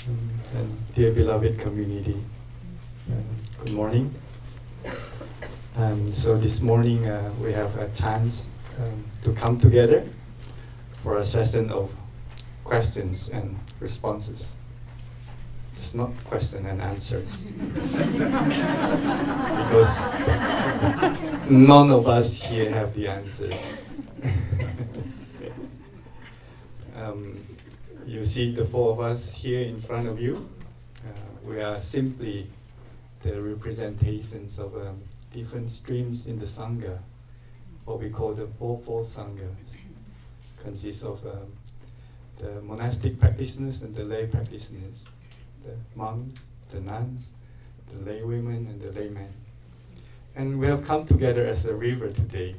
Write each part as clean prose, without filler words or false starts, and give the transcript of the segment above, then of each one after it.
And dear beloved community, good morning. So this morning we have a chance to come together for a session of questions and responses. It's not question and answers. Because none of us here have the answers. You see the four of us here in front of you. We are simply the representations of different streams in the Sangha, what we call the fourfold Sangha. Consists of the monastic practitioners and the lay practitioners, the monks, the nuns, the lay women and the laymen. And we have come together as a river today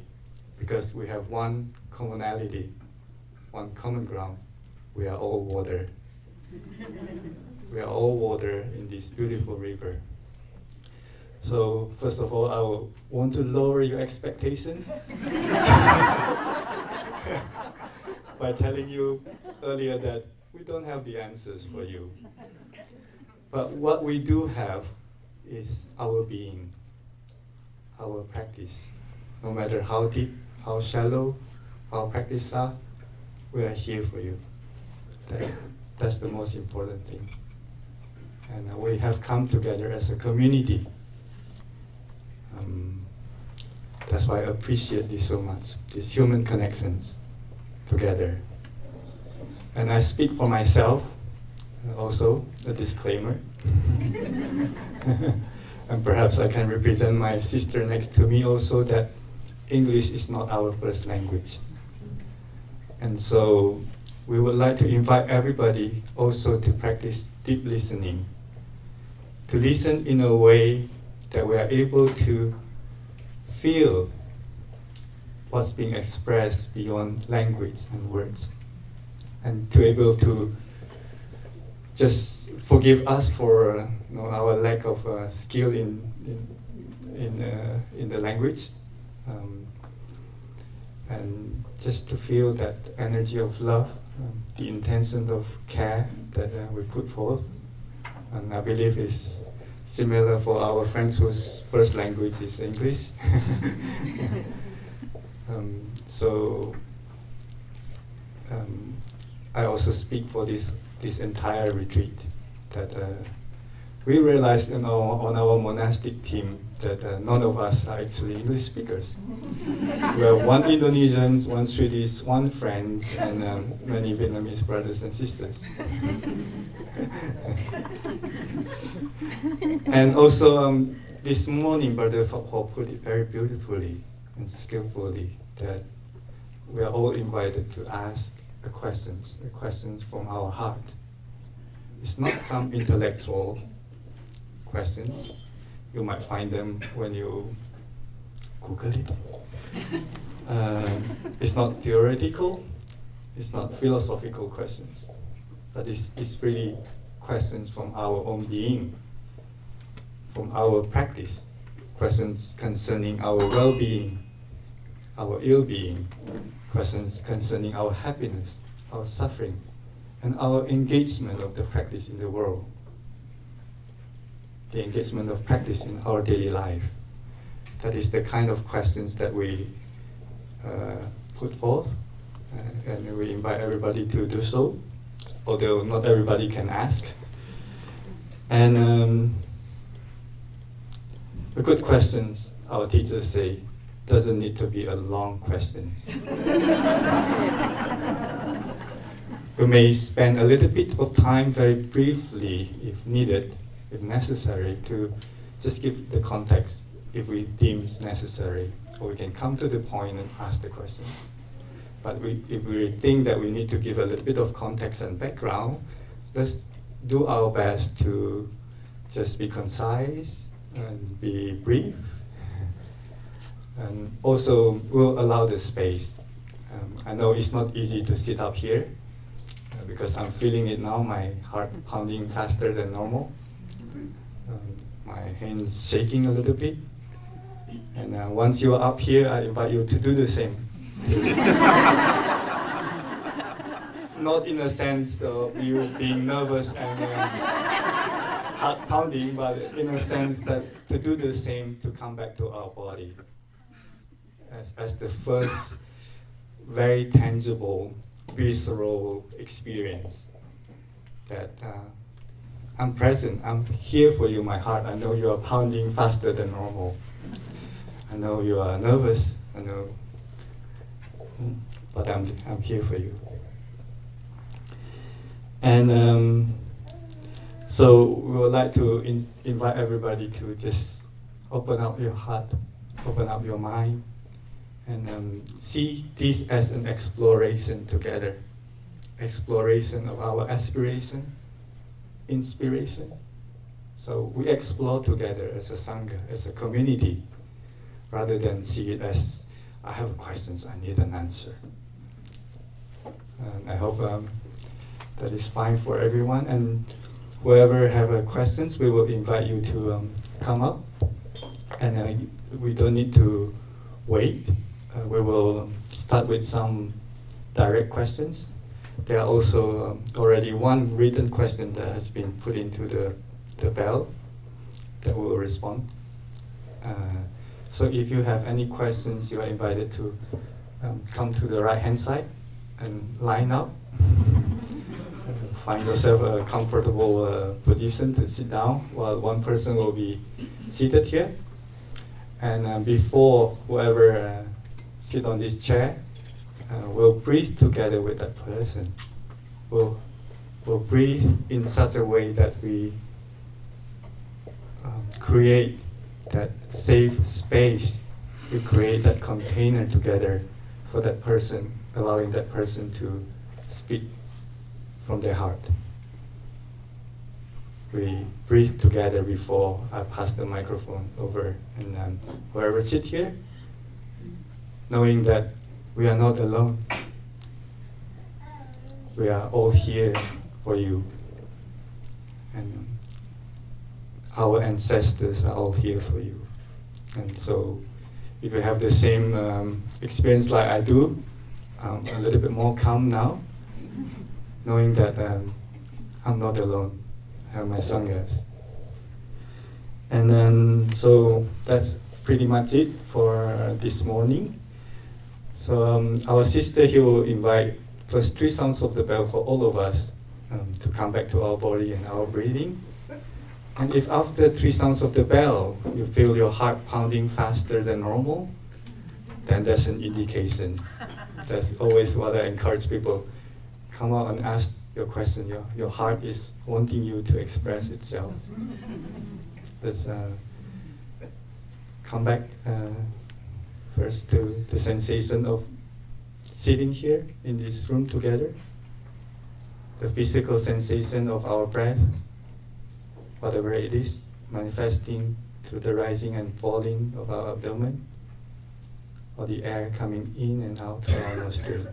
because we have one commonality, one common ground. We are all water. We are all water in this beautiful river. So first of all, I want to lower your expectation by telling you earlier that we don't have the answers for you. But what we do have is our being, our practice. No matter how deep, how shallow our practice are, we are here for you. That's the most important thing. And we have come together as a community. That's why I appreciate this so much, these human connections together. And I speak for myself, also, a disclaimer. And perhaps I can represent my sister next to me also, that English is not our first language. And so we would like to invite everybody also to practice deep listening, to listen in a way that we are able to feel what's being expressed beyond language and words, and to be able to just forgive us for our lack of skill in the language, and just to feel that energy of love, the intention of care that we put forth. And I believe is similar for our friends whose first language is English. So I also speak for this entire retreat, that we realized on our monastic team that none of us are actually English speakers. We are one Indonesians, one Swedish, one French, and many Vietnamese brothers and sisters. And also this morning, Brother Phok Ho put it very beautifully and skillfully, that we are all invited to ask questions from our heart. It's not some intellectual questions. You might find them when you Google it. It's not theoretical, it's not philosophical questions, but it's really questions from our own being, from our practice, questions concerning our well-being, our ill-being, questions concerning our happiness, our suffering, and our engagement of the practice in the world, the engagement of practice in our daily life. That is the kind of questions that we put forth, and we invite everybody to do so, although not everybody can ask. And the good questions, our teachers say, doesn't need to be a long question. We may spend a little bit of time very briefly, if needed, if necessary, to just give the context if we deem necessary, or we can come to the point and ask the questions. But if we think that we need to give a little bit of context and background, let's do our best to just be concise and be brief. And also, we'll allow the space. I know it's not easy to sit up here, because I'm feeling it now, my heart pounding faster than normal. My hands shaking a little bit. And once you're up here, I invite you to do the same. not in a sense of you being nervous and heart pounding, but in a sense that to do the same, to come back to our body as the first very tangible, visceral experience that I'm present, I'm here for you, my heart. I know you are pounding faster than normal. I know you are nervous, I know, but I'm here for you. And so we would like to invite everybody to just open up your heart, open up your mind, and see this as an exploration together. Exploration of our aspiration, inspiration. So we explore together as a Sangha, as a community, rather than see it as, I have questions, I need an answer. And I hope that is fine for everyone. And whoever have questions, we will invite you to come up. And we don't need to wait. We will start with some direct questions. There are also already one written question that has been put into the bell that will respond. So if you have any questions, you are invited to come to the right-hand side and line up. Find yourself a comfortable position to sit down while one person will be seated here. And before whoever sit on this chair, we'll breathe together with that person. We'll breathe in such a way that we create that safe space. We create that container together for that person, allowing that person to speak from their heart. We breathe together before I pass the microphone over, and whoever sit here, knowing that we are not alone. We are all here for you. And our ancestors are all here for you. And so if you have the same experience like I do, I'm a little bit more calm now, knowing that I'm not alone. I have my sanghas. And then, so that's pretty much it for this morning. So our sister here will invite first 3 sounds of the bell for all of us to come back to our body and our breathing. And if after 3 sounds of the bell, you feel your heart pounding faster than normal, then that's an indication. That's always what I encourage people. Come out and ask your question. Your heart is wanting you to express itself. Let's come back first to the sensation of sitting here in this room together, the physical sensation of our breath, whatever it is, manifesting through the rising and falling of our abdomen, or the air coming in and out of our nostrils.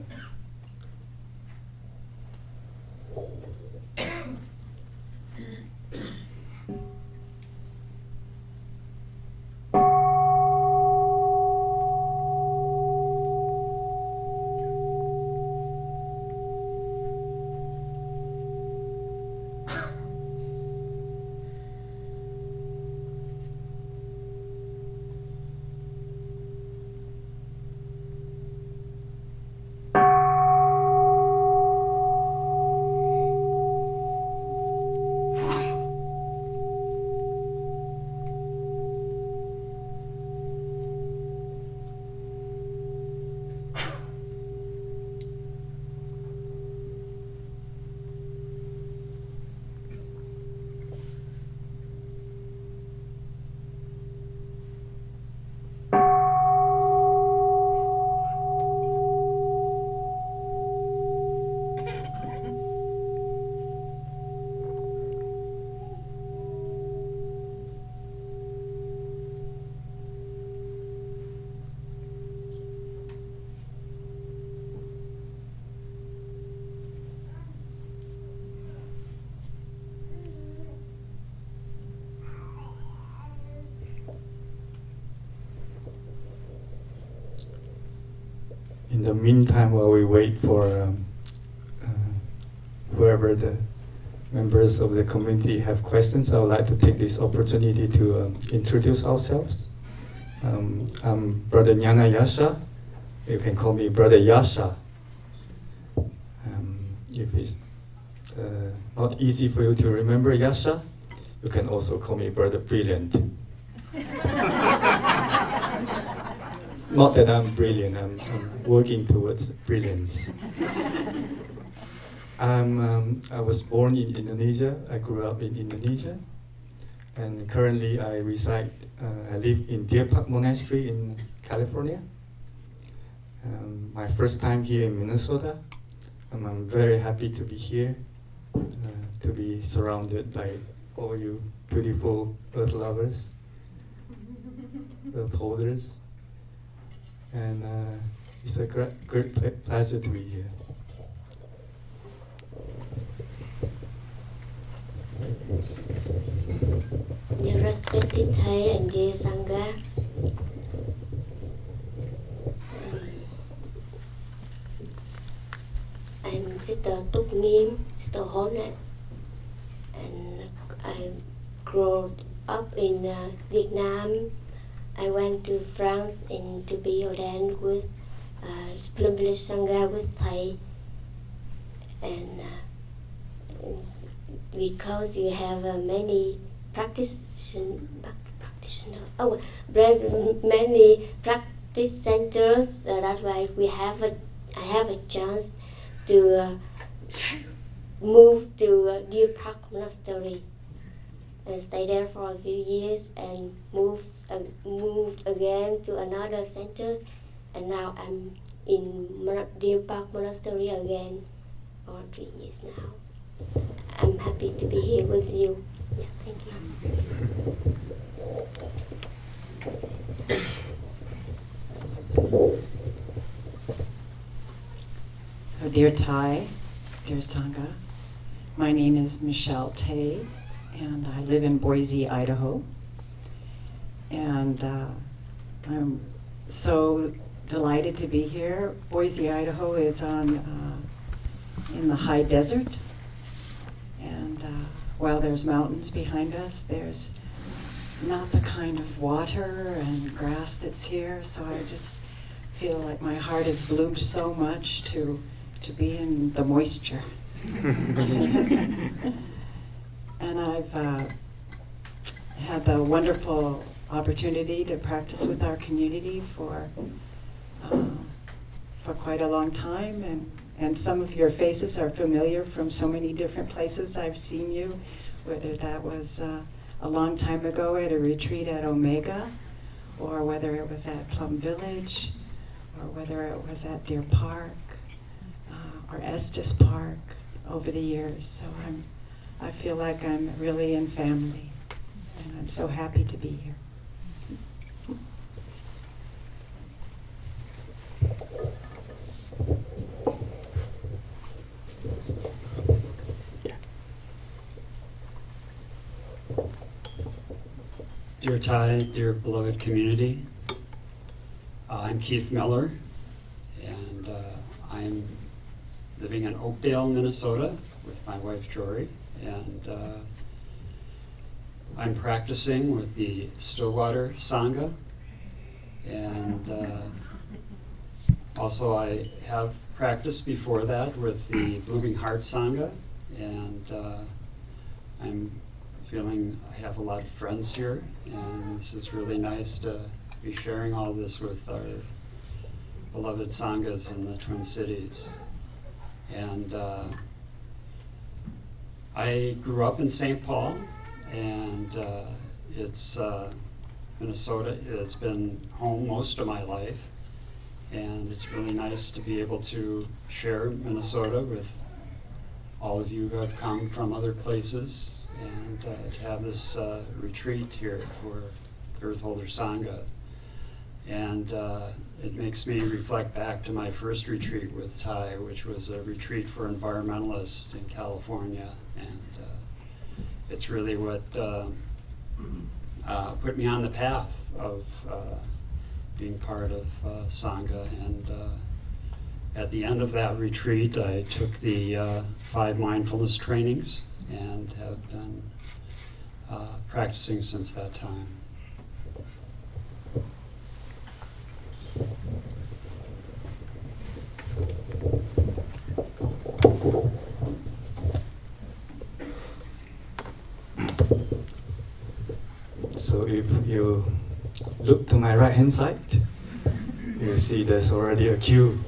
In the meantime, while we wait for whoever the members of the community have questions, I would like to take this opportunity to introduce ourselves. I'm Brother Nyana Yasha. You can call me Brother Yasha. If it's not easy for you to remember Yasha, you can also call me Brother Brilliant. Not that I'm brilliant, I'm working towards brilliance. I was born in Indonesia. I grew up in Indonesia, and currently I live in Deer Park Monastery in California. My first time here in Minnesota. I'm very happy to be here, to be surrounded by all you beautiful earth lovers, earth holders, and it's a great pleasure to be here. Dear respected Thầy and dear Sangha, I'm Sister Túc Nghiêm, Sister Honest, and I grew up in Vietnam. I went to France to be ordained with Plum Village Sangha with Thầy, and because you have many many practice centers, that's why I have a chance to move to Deer Park Monastery and stay there for a few years and moved again to another centers, and now I'm in Deer Park Monastery again for 3 years now. I'm happy to be here with you. Yeah, thank you. Oh, dear Thai, dear Sangha, my name is Michelle Tay, and I live in Boise, Idaho. And I'm so delighted to be here. Boise, Idaho is in the high desert. And while there's mountains behind us, there's not the kind of water and grass that's here. So I just feel like my heart has bloomed so much to be in the moisture. And I've had the wonderful opportunity to practice with our community for quite a long time, and some of your faces are familiar from so many different places I've seen you, whether that was a long time ago at a retreat at Omega, or whether it was at Plum Village, or whether it was at Deer Park, or Estes Park over the years. So I feel like I'm really in family, and I'm so happy to be here. Dear Thai, dear beloved community, I'm Keith Miller, and I'm living in Oakdale, Minnesota with my wife Jory, and I'm practicing with the Stillwater Sangha, and also I have practiced before that with the Blooming Heart Sangha, and I'm feeling I have a lot of friends here, and this is really nice to be sharing all this with our beloved Sanghas in the Twin Cities. And I grew up in St. Paul, and it's Minnesota has been home most of my life, and it's really nice to be able to share Minnesota with all of you who have come from other places, and to have this retreat here for the Earthholder Sangha. And it makes me reflect back to my first retreat with Thai, which was a retreat for environmentalists in California. And it's really what put me on the path of being part of Sangha. And at the end of that retreat, I took the 5 mindfulness trainings and have been practicing since that time. So if you look to my right hand side, you see there's already a queue.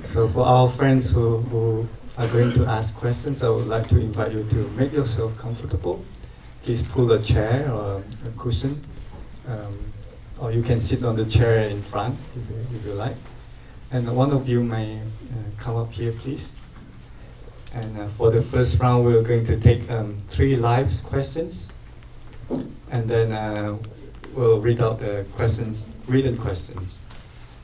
So for our friends who are going to ask questions, I would like to invite you to make yourself comfortable. Please pull a chair or a cushion, or you can sit on the chair in front if you like. And one of you may come up here, please. And for the first round, we're going to take 3 live questions. And then we'll read out the questions, written questions.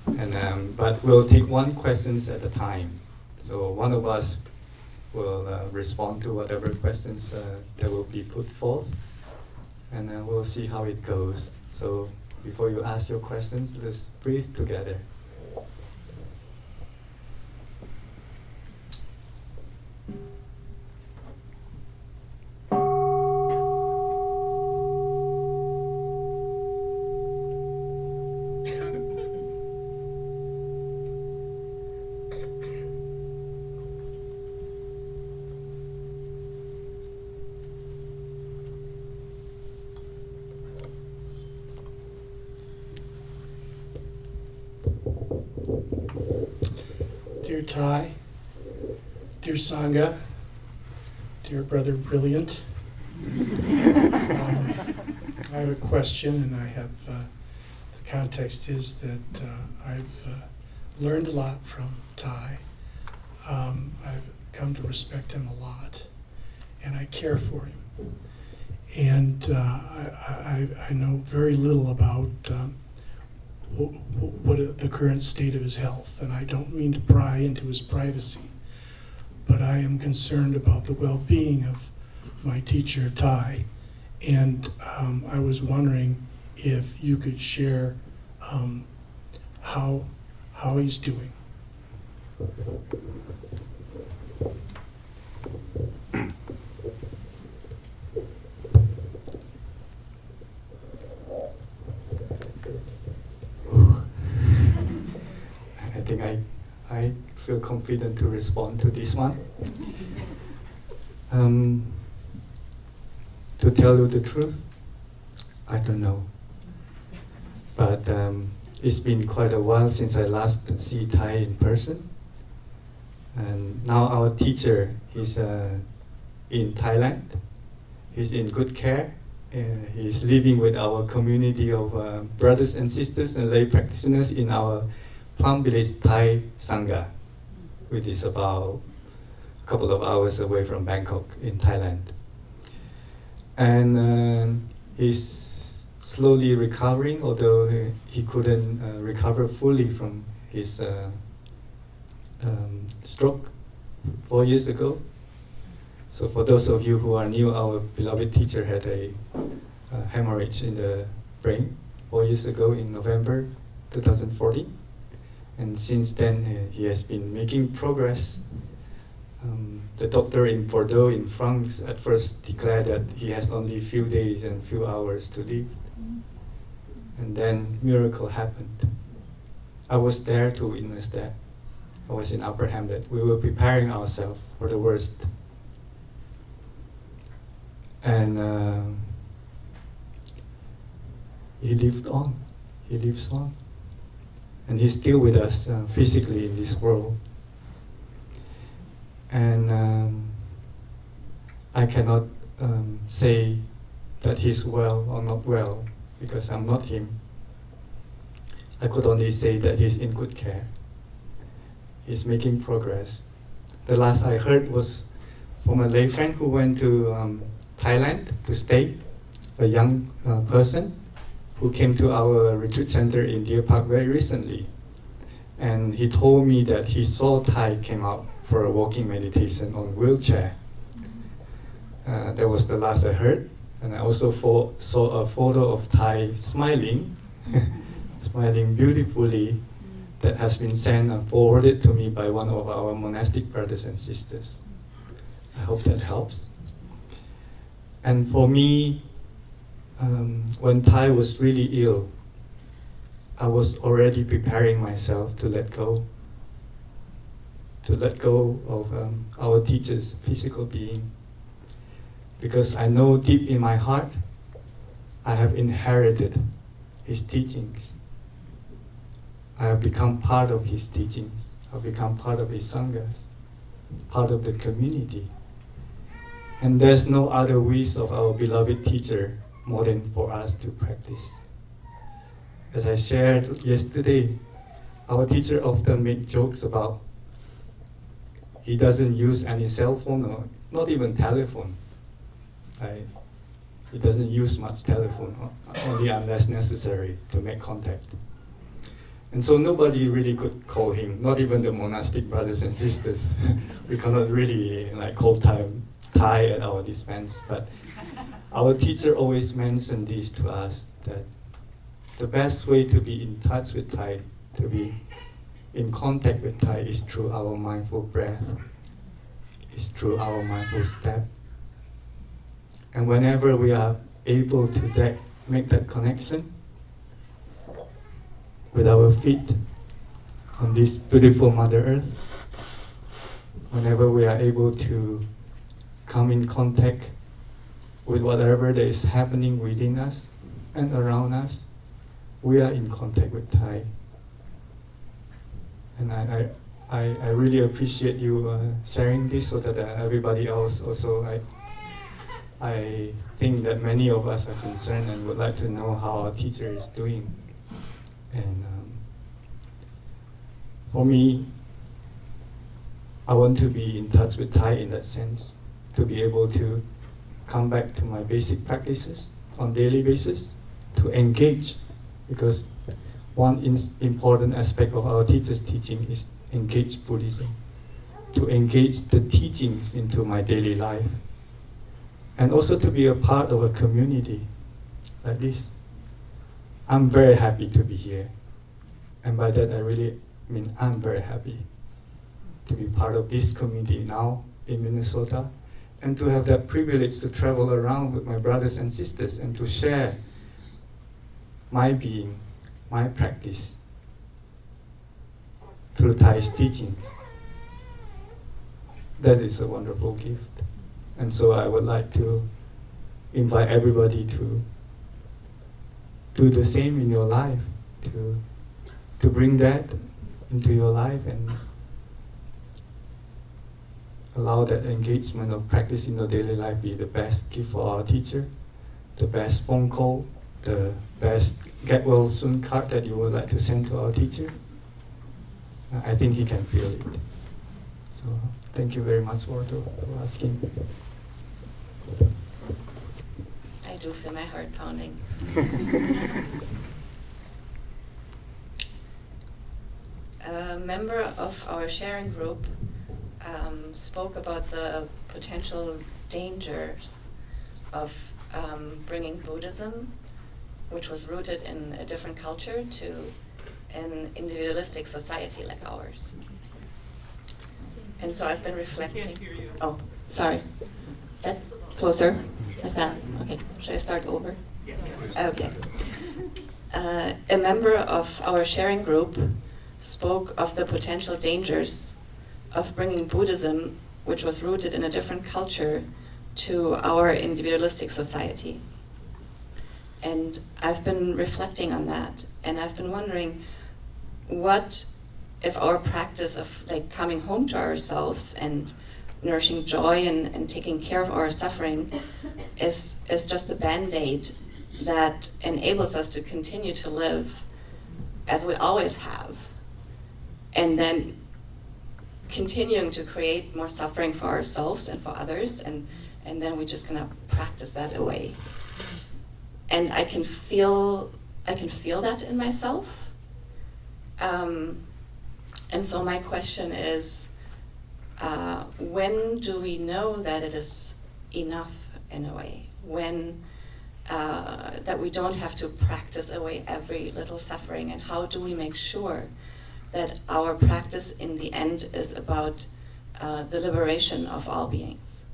And but we'll take 1 question at a time. So one of us will respond to whatever questions that will be put forth, and we'll see how it goes. So before you ask your questions, let's breathe together. Dear Thai, dear Sangha, dear Brother Brilliant, I have a question, and I have the context is that I've learned a lot from Thai. I've come to respect him a lot, and I care for him. And I know very little about what the current state of his health, and I don't mean to pry into his privacy, but I am concerned about the well-being of my teacher Thai, and I was wondering if you could share how he's doing. I think I feel confident to respond to this one. To tell you the truth, I don't know. But it's been quite a while since I last see Thai in person. And now our teacher, he's in Thailand. He's in good care. He's living with our community of brothers and sisters and lay practitioners in our Plum Village Thai Sangha, which is about a couple of hours away from Bangkok in Thailand. And he's slowly recovering, although he couldn't recover fully from his stroke 4 years ago. So for those of you who are new, our beloved teacher had a hemorrhage in the brain 4 years ago in November 2014. And since then, he has been making progress. The doctor in Bordeaux, in France, at first declared that he has only a few days and few hours to live. And then miracle happened. I was there to witness that. I was in Upper Hamlet. We were preparing ourselves for the worst. And he lived on. He lives on. And he's still with us physically in this world. And I cannot say that he's well or not well, because I'm not him. I could only say that he's in good care. He's making progress. The last I heard was from a lay friend who went to Thailand to stay, a young person who came to our retreat center in Deer Park very recently. And he told me that he saw Thai came out for a walking meditation on wheelchair. That was the last I heard. And I also saw a photo of Thai smiling, smiling beautifully that has been sent and forwarded to me by one of our monastic brothers and sisters. I hope that helps. And for me, when Thai was really ill, I was already preparing myself to let go of our teacher's physical being. Because I know deep in my heart, I have inherited his teachings. I have become part of his teachings. I've become part of his sanghas, part of the community. And there's no other wish of our beloved teacher more than for us to practice. As I shared yesterday, our teacher often makes jokes about he doesn't use any cell phone or not even telephone. He doesn't use much telephone, only unless necessary to make contact. And so nobody really could call him, not even the monastic brothers and sisters. We cannot really call Thai at our dispense, but our teacher always mentioned this to us, that the best way to be in touch with Thai, to be in contact with Thai, is through our mindful breath, is through our mindful step. And whenever we are able to make that connection with our feet on this beautiful Mother Earth, whenever we are able to come in contact with whatever that is happening within us and around us, we are in contact with Thai. And I really appreciate you sharing this, so that everybody else also, I think that many of us are concerned and would like to know how our teacher is doing. And for me, I want to be in touch with Thai in that sense, to be able to come back to my basic practices on daily basis, to engage, because one important aspect of our teacher's teaching is engage Buddhism, to engage the teachings into my daily life, and also to be a part of a community like this. I'm very happy to be here, and by that I really mean I'm very happy to be part of this community now in Minnesota, and to have that privilege to travel around with my brothers and sisters and to share my being, my practice through Thai's teachings. That is a wonderful gift. And so I would like to invite everybody to do the same in your life, to bring that into your life and allow that engagement of practice in your daily life be the best gift for our teacher, the best phone call, the best get well soon card that you would like to send to our teacher. I think he can feel it. So thank you very much for asking. I do feel my heart pounding. A member of our sharing group spoke about the potential dangers of bringing Buddhism, which was rooted in a different culture, to an individualistic society like ours. And so I've been reflecting. Can't hear you. Oh, sorry. That's closer. Like that. Okay. Should I start over? Yes. Okay. A member of our sharing group spoke of the potential dangers of bringing Buddhism, which was rooted in a different culture, to our individualistic society. And I've been reflecting on that, and I've been wondering, what if our practice of coming home to ourselves and nourishing joy and taking care of our suffering is just a band-aid that enables us to continue to live as we always have, and then continuing to create more suffering for ourselves and for others, and then we're just gonna practice that away. And I can feel that in myself. And so my question is, when do we know that it is enough in a way? When that we don't have to practice away every little suffering, and how do we make sure that our practice in the end is about the liberation of all beings.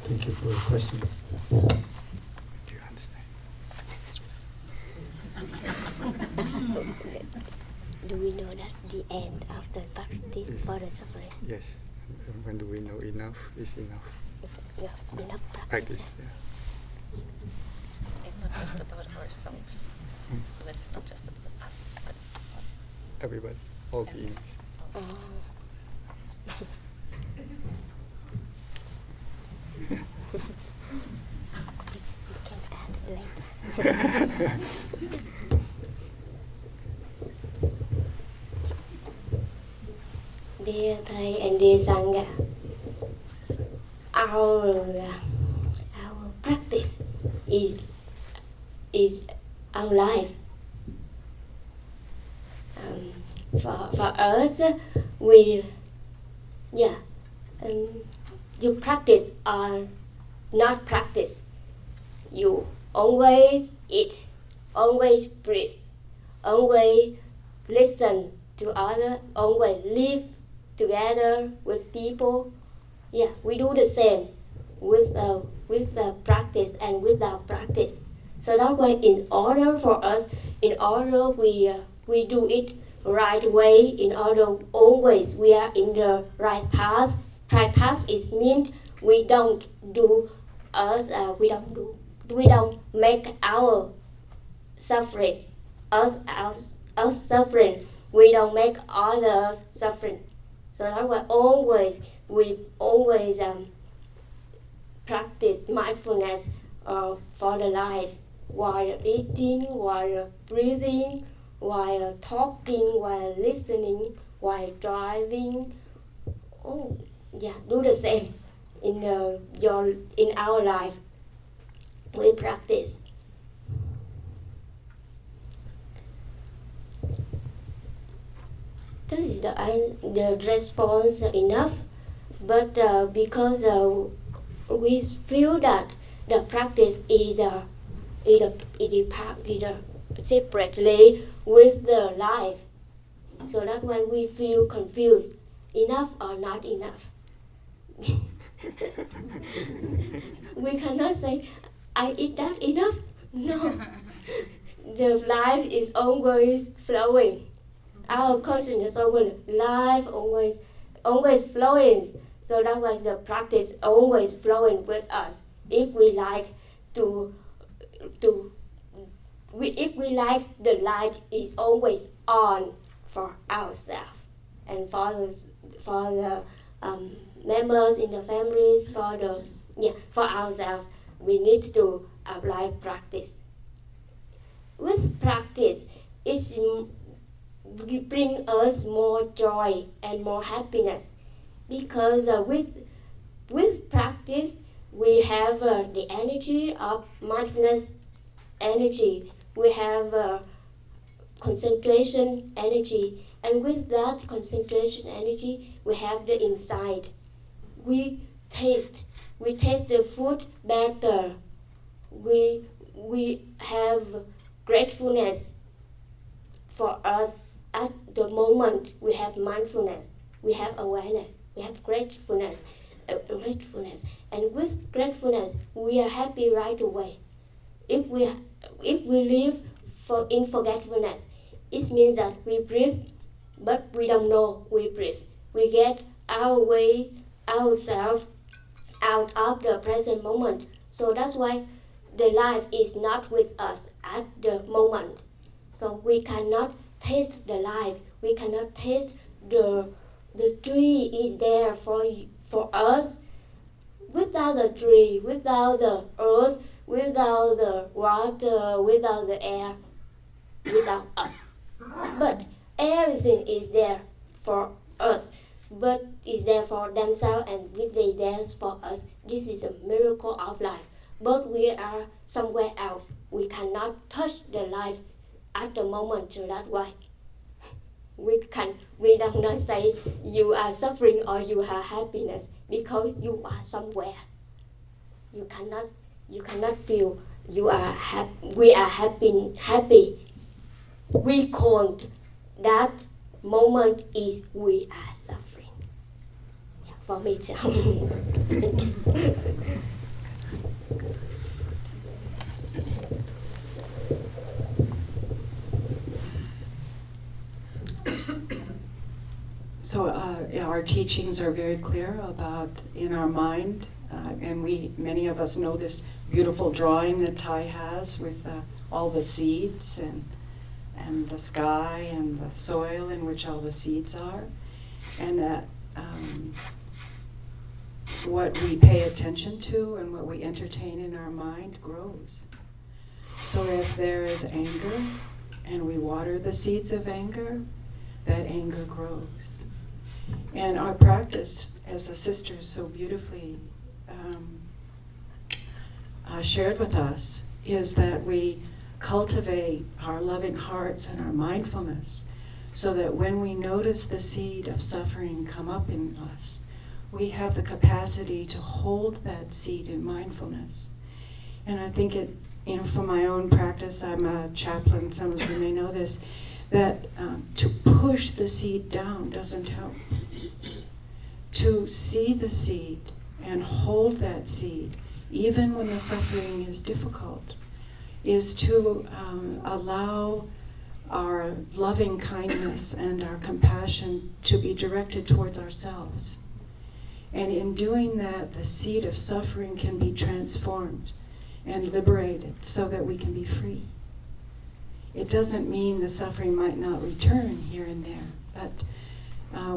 Thank you for your question. Do you understand? Do we know that the end of the practice Yes. for the suffering? Yes. When do we know enough is enough? Yeah, enough practice. Practice. Yeah. It's not just about ourselves. Mm. So it's not just about us, but Everybody, all beings. Oh. You can add later. Dear Thầy and dear Sangha, our practice is our life. For us, we you practice or not practice. You always eat, always breathe, always listen to others, always live together with people. Yeah, we do the same with the practice and without practice. So that way, in order for us, in order we do it right way, in order always we are in the right path. Right path is means we don't do us. We don't make our suffering us suffering. We don't make others suffering. So that's why we always practice mindfulness for the life, while eating, while breathing, while talking, while listening, while driving. Oh, yeah, do the same in our life. We practice. This is the response enough, but because we feel that the practice is separately with the life, so that's why we feel confused. Enough or not enough? We cannot say, I eat that enough. No, the life is always flowing. Our consciousness always life always flowing. So that was the practice always flowing with us. If we like if we like, the light is always on for ourselves and for the members in the families, for ourselves. We need to apply practice. With practice, it brings us more joy and more happiness, because with practice we have the energy of mindfulness energy. We have concentration energy, and with that concentration energy, we have the insight. We taste the food better. We have gratefulness for us at the moment. We have mindfulness. We have awareness. We have gratefulness, and with gratefulness, we are happy right away. If we live in forgetfulness, it means that we breathe, but we don't know we breathe. We get ourselves out of the present moment. So that's why the life is not with us at the moment. So we cannot taste the life. We cannot taste the tree is there for us. Without the tree, without the earth, without the water, without the air, without us. But everything is there for us, but is there for themselves and they there for us. This is a miracle of life. But we are somewhere else. We cannot touch the life at the moment, so that's why we don't not say you are suffering or you have happiness, because you are somewhere. You cannot feel we are happy. We called that moment is we are suffering. Yeah, for me too. So our teachings are very clear about in our mind, and many of us know this beautiful drawing that Thai has with all the seeds and the sky and the soil in which all the seeds are, and that what we pay attention to and what we entertain in our mind grows. So if there is anger and we water the seeds of anger, that anger grows. And our practice, as the sisters so beautifully shared with us, is that we cultivate our loving hearts and our mindfulness so that when we notice the seed of suffering come up in us, we have the capacity to hold that seed in mindfulness. And I think it, from my own practice, I'm a chaplain, some of you may know this, that to push the seed down doesn't help. To see the seed and hold that seed, even when the suffering is difficult, is to allow our loving kindness and our compassion to be directed towards ourselves. And in doing that, the seed of suffering can be transformed and liberated so that we can be free. It doesn't mean the suffering might not return here and there, but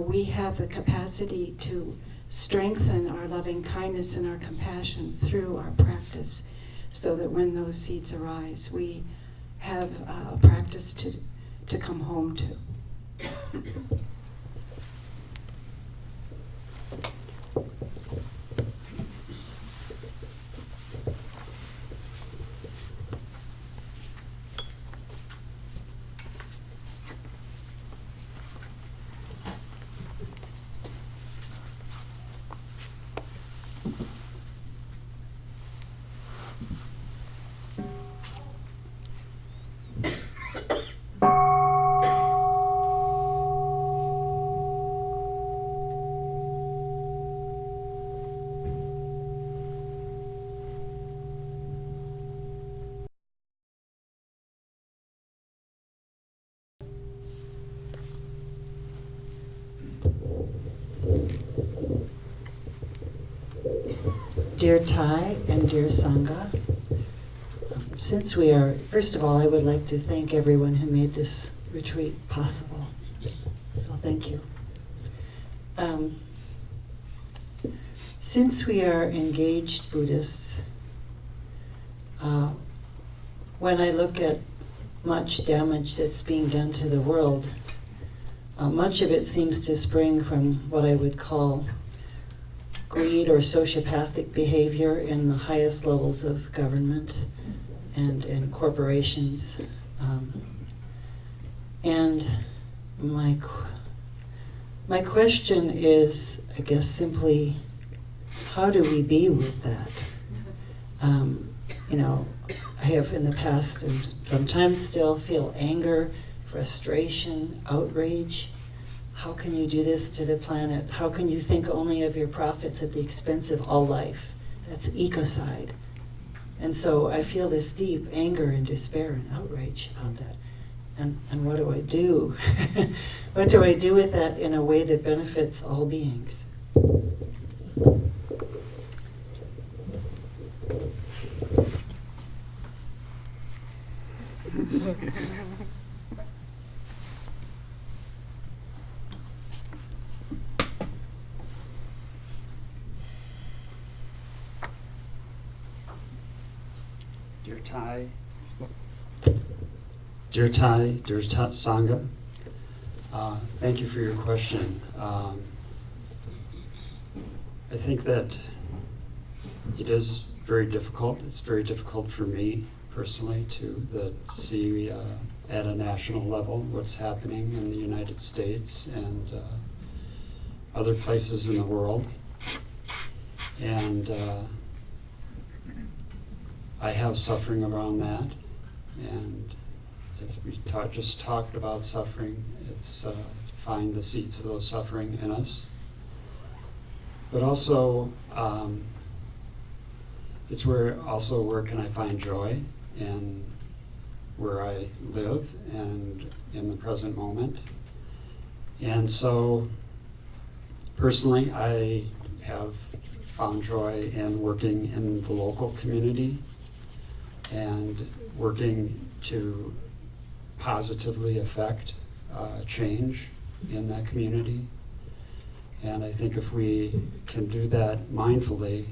we have the capacity to strengthen our loving kindness and our compassion through our practice so that when those seeds arise, we have a practice to come home to. Dear Thai and dear Sangha, since we are, first of all, I would like to thank everyone who made this retreat possible. So thank you. Since we are engaged Buddhists, when I look at much damage that's being done to the world, much of it seems to spring from what I would call greed or sociopathic behavior in the highest levels of government and in corporations. And my question is, I guess, simply, how do we be with that? I have in the past and sometimes still feel anger, frustration, outrage. How can you do this to the planet? How can you think only of your profits at the expense of all life? That's ecocide. And so I feel this deep anger and despair and outrage about that. And what do I do? What do I do with that in a way that benefits all beings? Dear Thai, dear Sangha, thank you for your question. I think that it is very difficult. It's very difficult for me personally to see at a national level what's happening in the United States and other places in the world. And I have suffering around that, and as we just talked about suffering, it's to find the seeds of those suffering in us. But also, it's where can I find joy in where I live and in the present moment. And so, personally, I have found joy in working in the local community and working to positively affect change in that community. And I think if we can do that mindfully,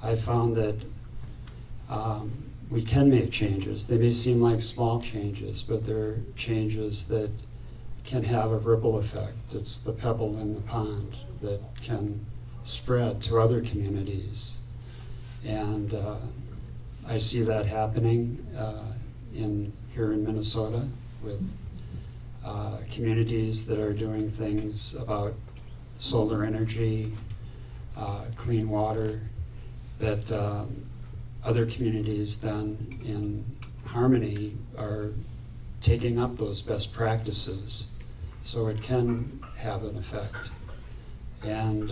I found that we can make changes. They may seem like small changes, but they're changes that can have a ripple effect. It's the pebble in the pond that can spread to other communities. And I see that happening here in Minnesota with communities that are doing things about solar energy, clean water, that other communities then in harmony are taking up those best practices, so it can have an effect. And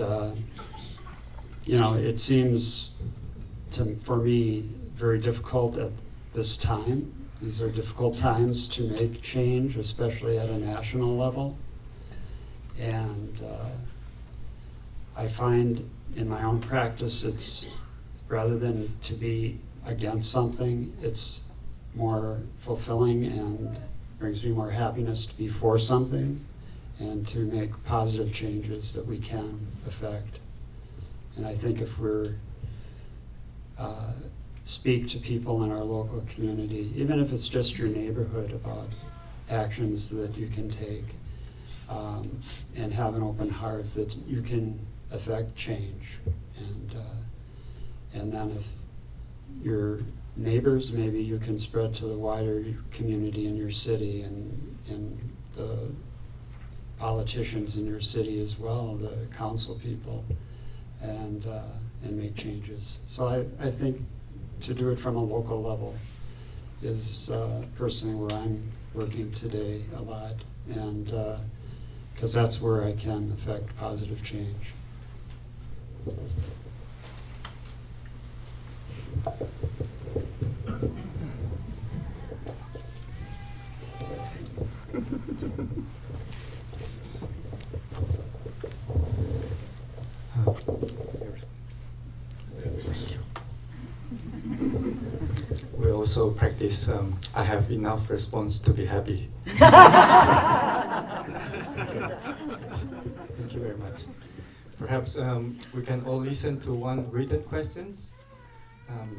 it seems for me very difficult at this time. These are difficult times to make change, especially at a national level. And I find in my own practice, it's rather than to be against something, it's more fulfilling and brings me more happiness to be for something and to make positive changes that we can affect. And I think if we're speak to people in our local community, even if it's just your neighborhood, about actions that you can take, and have an open heart that you can affect change. And then if your neighbors, maybe you can spread to the wider community in your city, and the politicians in your city as well, the council people, and make changes. So I think to do it from a local level is personally where I'm working today a lot, and because that's where I can affect positive change. We also practice, I have enough response to be happy. Thank you very much. Perhaps we can all listen to one written questions,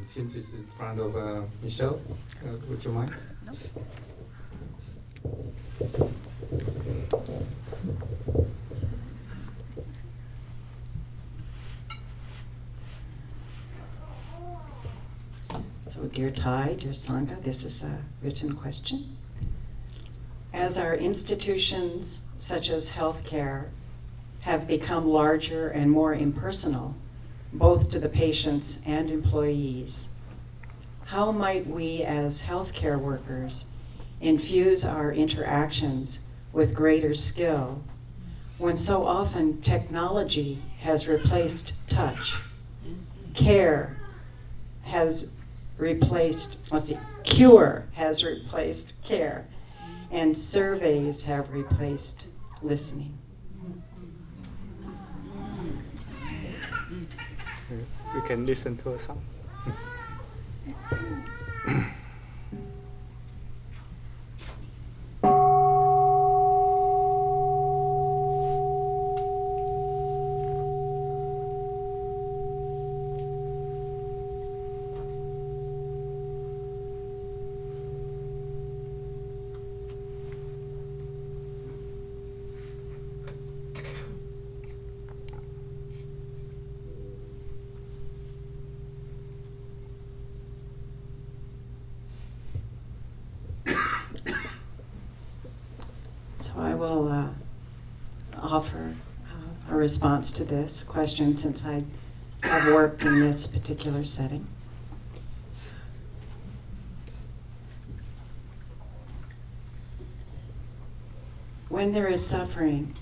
since it's in front of Michelle. Would you mind? No. So, dear Thai, dear Sangha, this is a written question. As our institutions, such as healthcare, have become larger and more impersonal, both to the patients and employees, how might we as healthcare workers infuse our interactions with greater skill when so often technology has replaced touch, cure has replaced care, and surveys have replaced listening? We can listen to a song. So I will offer a response to this question, since I have worked in this particular setting. when there is suffering,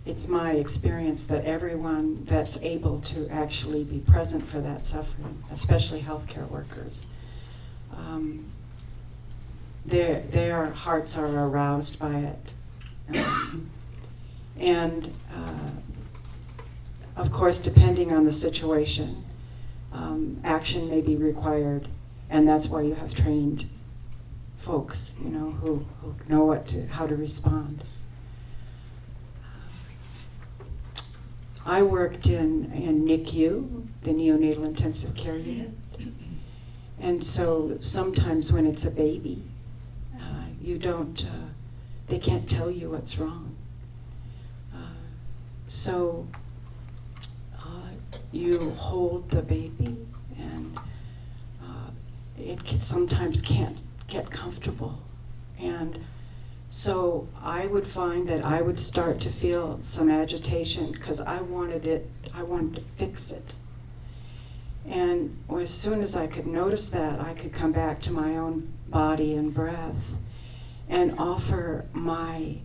it's my experience that everyone that's able to actually be present for that suffering, especially healthcare workers, their hearts are aroused by it. And of course, depending on the situation, action may be required, and that's why you have trained folks, you know, who know how to respond. I worked in NICU, the neonatal intensive care unit, and so sometimes when it's a baby, they can't tell you what's wrong. So you hold the baby, and sometimes can't get comfortable. And so I would find that I would start to feel some agitation because I wanted to fix it. And as soon as I could notice that, I could come back to my own body and breath and offer my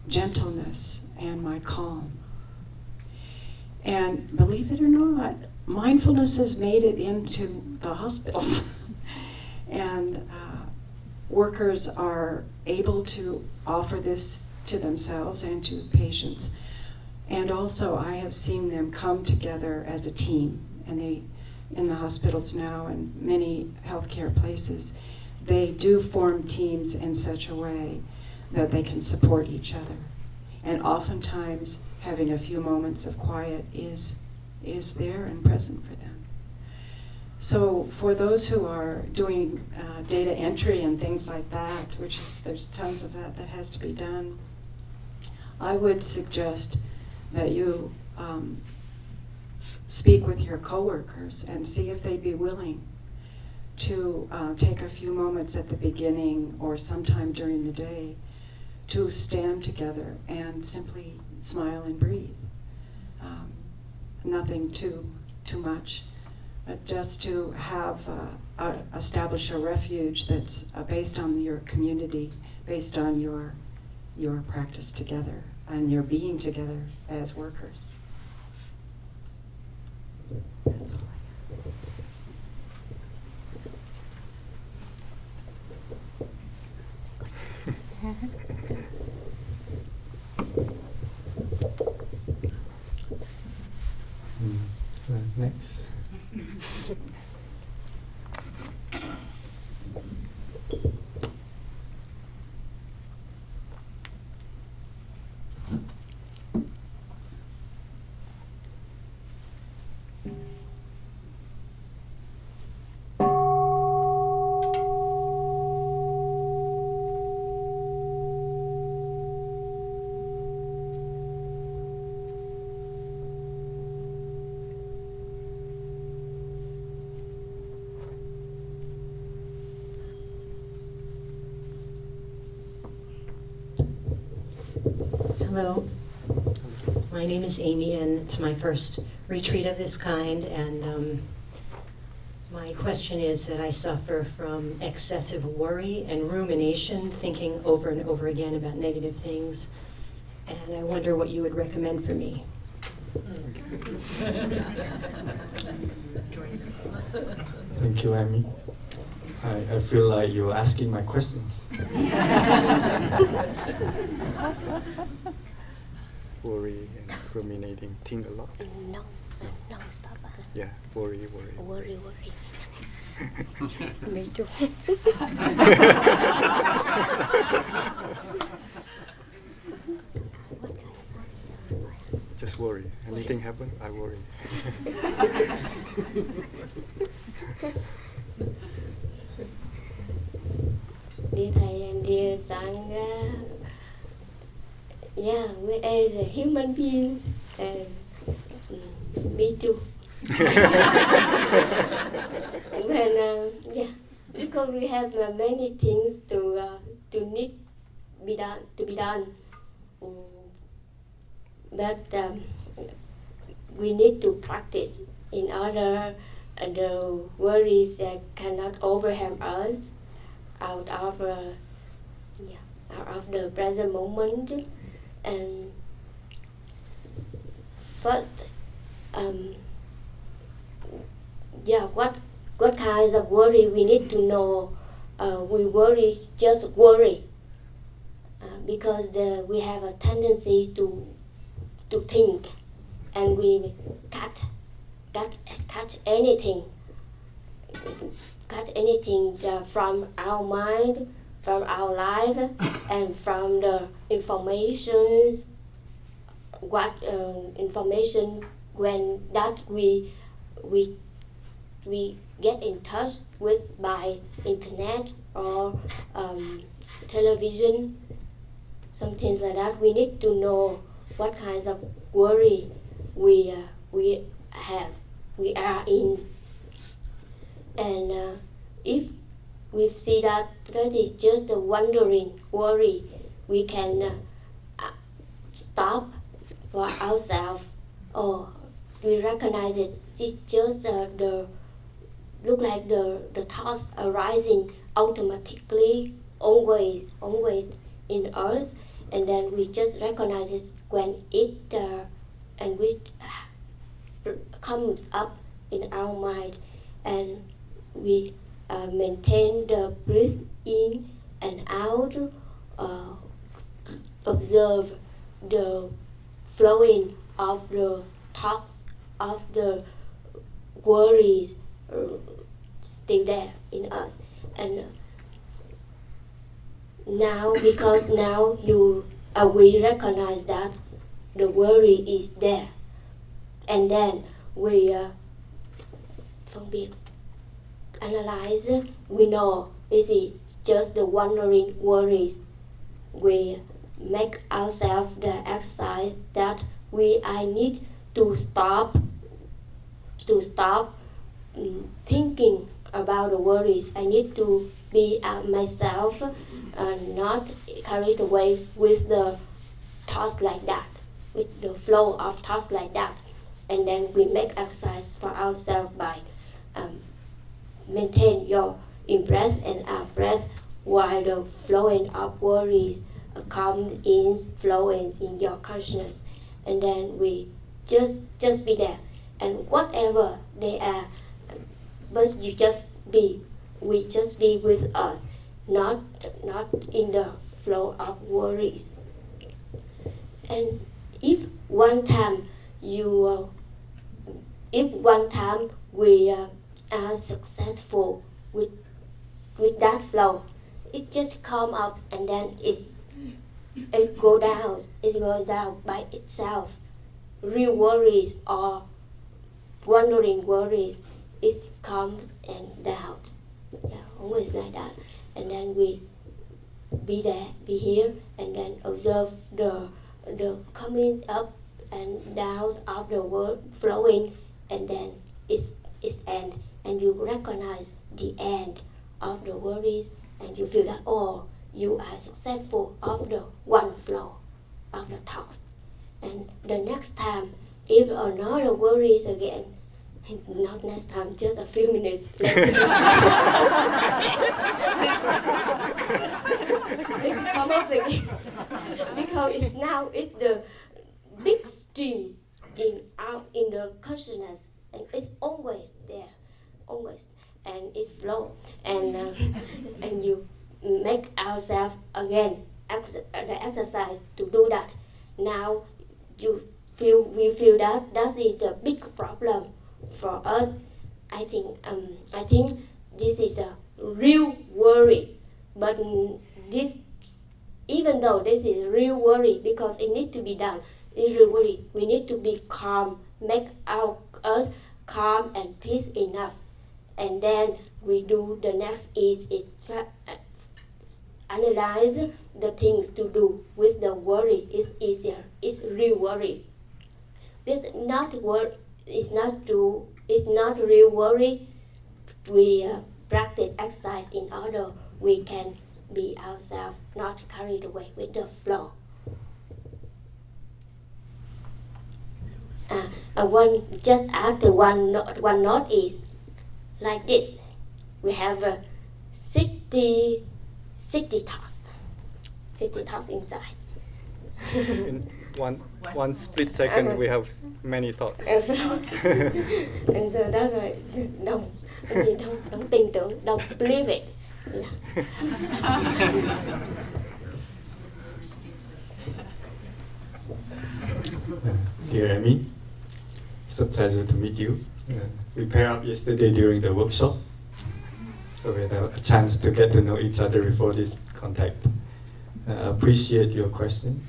gentleness and my calm. And believe it or not, mindfulness has made it into the hospitals. And workers are able to offer this to themselves and to patients. And also I have seen them come together as a team, and in the hospitals now and many healthcare places, they do form teams in such a way that they can support each other. And oftentimes having a few moments of quiet is there and present for them. So for those who are doing data entry and things like that, there's tons of that has to be done, I would suggest that you speak with your coworkers and see if they'd be willing to take a few moments at the beginning or sometime during the day to stand together and simply smile and breathe. Nothing too much, but just to have establish a refuge that's based on your community, based on your practice together and your being together as workers. That's all I have. Next. Hello, my name is Amy, and it's my first retreat of this kind, and my question is that I suffer from excessive worry and rumination, thinking over and over again about negative things, and I wonder what you would recommend for me. Thank you, Amy. I feel like you're asking my questions. Worry and ruminating, think a lot. No, stop. Yeah, worry. Worry. Me too. Just worry. Anything happen, I worry. Dear Thầy and dear Sangha, yeah, we as a human beings, me too. Because we have many things to need be done. But we need to practice in order the worries that cannot overwhelm us out of out of the present moment. And first, what kinds of worry we need to know. We worry, just worry, because we have a tendency to think, and we catch anything from our mind, from our life, and from the informations. What information when that we get in touch with by internet or television, some things like that. We need to know what kinds of worry we are in, and if we see that is just a wandering worry, we can stop for ourselves, or we recognize it's just look like the thoughts arising automatically, always in us, and then we just recognize it when it and which comes up in our mind, and we maintain the breath in and out, observe the flowing of the thoughts, of the worries still there in us. And now, because now we recognize that the worry is there, and then we analyze, we know this is just the wandering worries. We make ourselves the exercise that I need to stop thinking about the worries. I need to be myself, not carried away with the thoughts like that, with the flow of thoughts like that. And then we make exercise for ourselves by maintain your in-breath and out-breath while the flowing of worries comes in, flowing in your consciousness. And then we just be there. And whatever they are, but we just be with us, not in the flow of worries. And if one time we are successful with that flow, it just comes up and then it goes down by itself. Real worries or wandering worries, it comes and down. Yeah, always like that. And then we be there, be here, and then observe the coming up and downs of the word flowing, and then it's end, and you recognize the end of the worries, and you feel that you are successful of the one flow of the thoughts. And the next time, if another worries again, not next time, just a few minutes later, it's come up again, because it's the big stream in the consciousness, and it's always there, always, and it's flow, and you make ourselves again the exercise to do that. Now we feel that is the big problem for us. I think this is a real worry, but this, even though this is real worry, because it needs to be done, it's real worry. We need to be calm, make us calm and peace enough, and then we do the next is analyze the things to do with the worry. Is easier. It's real worry. It's not true. It's not real worry. We practice exercise in order we can be ourselves, not carried away with the flow. Just add the one note is like this. We have 60 thoughts. 50 thoughts inside. In one split second, we have many thoughts. And so that's why don't tin tưởng, don't believe it. Dear Amy, it's a pleasure to meet you. We paired up yesterday during the workshop, so we had a chance to get to know each other before this contact. Appreciate your question.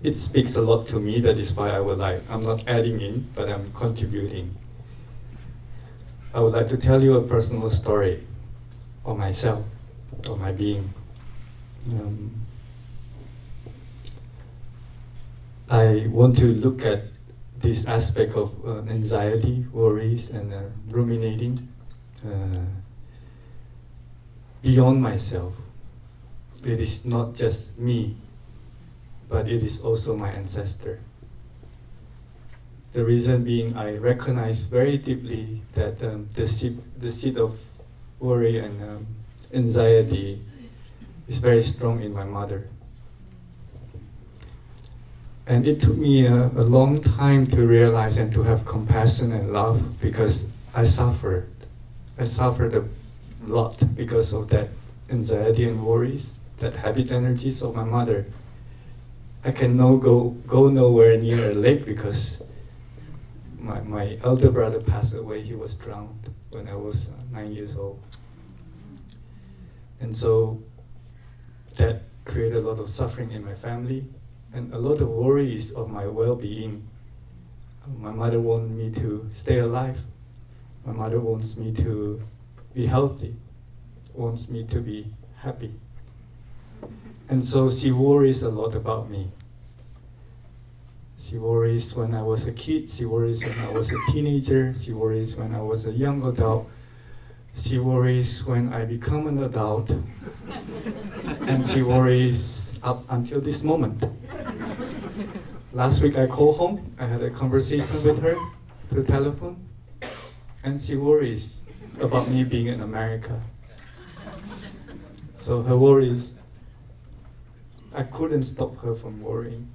It speaks a lot to me. That is why I'm not adding in, but I'm contributing. I would like to tell you a personal story of myself, of my being. I want to look at this aspect of anxiety, worries, and ruminating beyond myself. It is not just me, but it is also my ancestor. The reason being, I recognize very deeply that the seed of worry and anxiety is very strong in my mother. And it took me a long time to realize and to have compassion and love, because I suffered. I suffered a lot because of that anxiety and worries, that habit energies of my mother. I can go nowhere near a lake because my elder brother passed away. He was drowned when I was 9 years old. And so that created a lot of suffering in my family and a lot of worries of my well-being. My mother wants me to stay alive. My mother wants me to be healthy, wants me to be happy. And so she worries a lot about me. She worries when I was a kid, she worries when I was a teenager, she worries when I was a young adult, she worries when I become an adult, and she worries up until this moment. Last week I called home, I had a conversation with her through telephone, and she worries about me being in America. So her worries, I couldn't stop her from worrying.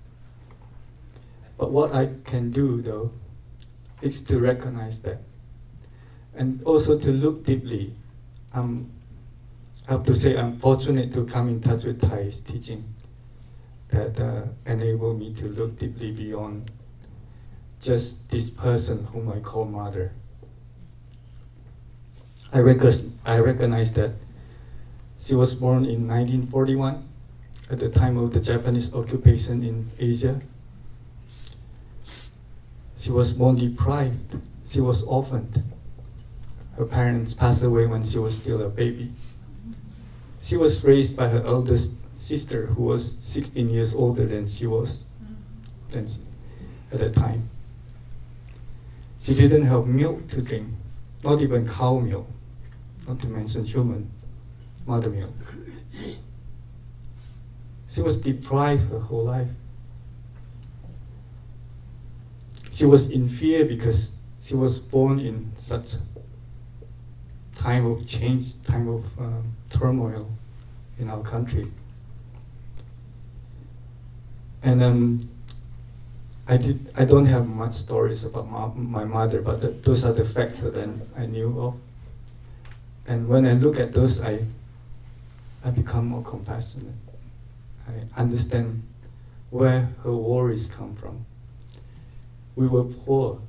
But what I can do, though, is to recognize that. And also to look deeply. I have to say I'm fortunate to come in touch with Thai's teaching that enable me to look deeply beyond just this person whom I call mother. I recognize that she was born in 1941 at the time of the Japanese occupation in Asia. She was born deprived. She was orphaned. Her parents passed away when she was still a baby. She was raised by her eldest sister, who was 16 years older than she was at that time. She didn't have milk to drink, not even cow milk, not to mention human mother milk. She was deprived her whole life. She was in fear because she was born in such time of change, time of turmoil in our country. And I don't have much stories about my mother, but those are the facts that I knew of. And when I look at those, I become more compassionate. I understand where her worries come from. We were poor.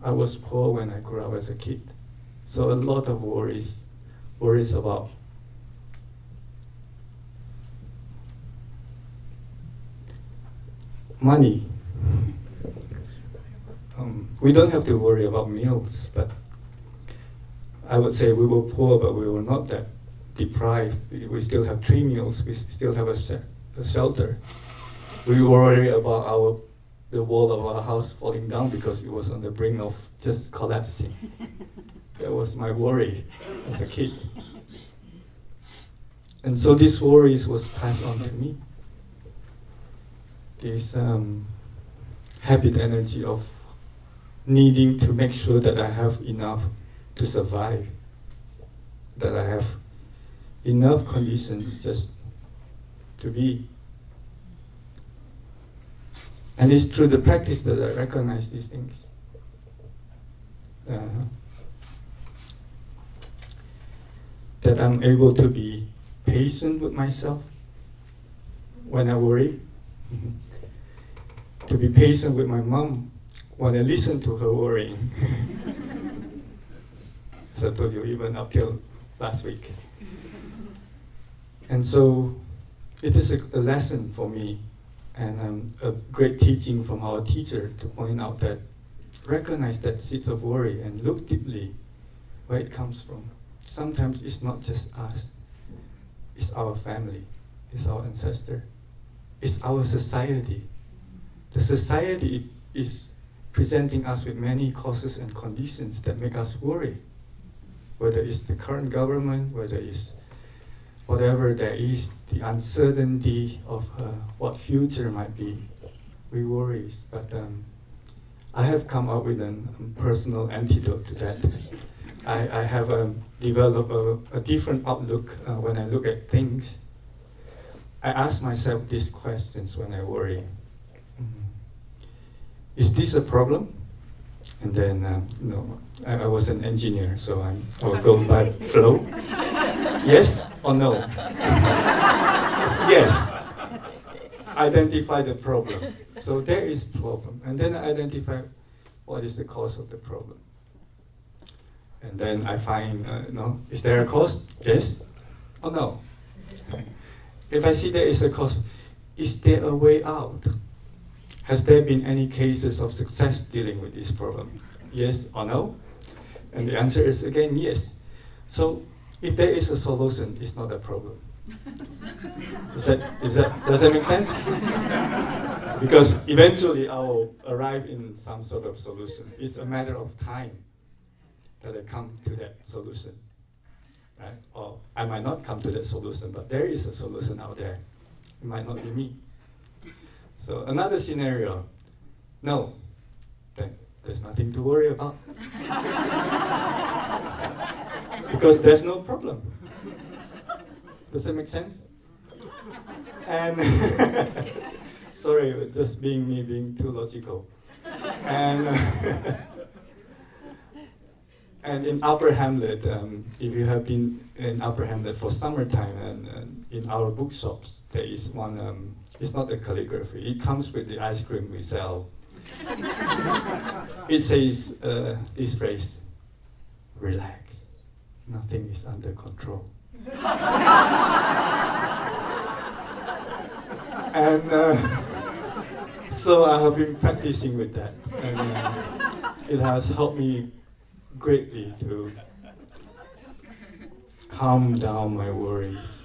I was poor when I grew up as a kid. So a lot of worries about money. We don't have to worry about meals, but I would say we were poor, but we were not that deprived. We still have 3 meals. We still have a shelter. We worry about the wall of our house falling down because it was on the brink of just collapsing. That was my worry as a kid. And so this worries was passed on to me. This habit energy of needing to make sure that I have enough to survive, that I have enough conditions just to be. And it's through the practice that I recognize these things. That I'm able to be patient with myself when I worry. To be patient with my mom when I listen to her worrying. As I told you, even up till last week. And so it is a lesson for me and a great teaching from our teacher to point out that recognize that seeds of worry and look deeply where it comes from. Sometimes it's not just us, it's our family, it's our ancestor, it's our society. The society is presenting us with many causes and conditions that make us worry. Whether it's the current government, whether it's whatever there is, the uncertainty of what future might be, we worry. But I have come up with a personal antidote to that. I have developed a different outlook when I look at things. I ask myself these questions when I worry. Is this a problem? And then, I was an engineer, so I will go by flow. Yes or no? Yes. Identify the problem. So there is problem. And then I identify what is the cause of the problem. And then I find, is there a cause? Yes or no? If I see there is a cause, is there a way out? Has there been any cases of success dealing with this problem? Yes or no? And the answer is again, yes. So if there is a solution, it's not a problem. Does that make sense? Because eventually I will arrive in some sort of solution. It's a matter of time that I come to that solution. Right? Or I might not come to that solution, but there is a solution out there. It might not be me. So another scenario, no, then there's nothing to worry about. Because there's no problem. Does that make sense? And sorry, just being too logical. And and in Upper Hamlet, if you have been in Upper Hamlet for summertime, and in our bookshops, there is one. It's not a calligraphy. It comes with the ice cream we sell. It says this phrase: "Relax, nothing is under control." And so I have been practicing with that, and it has helped me greatly to calm down my worries.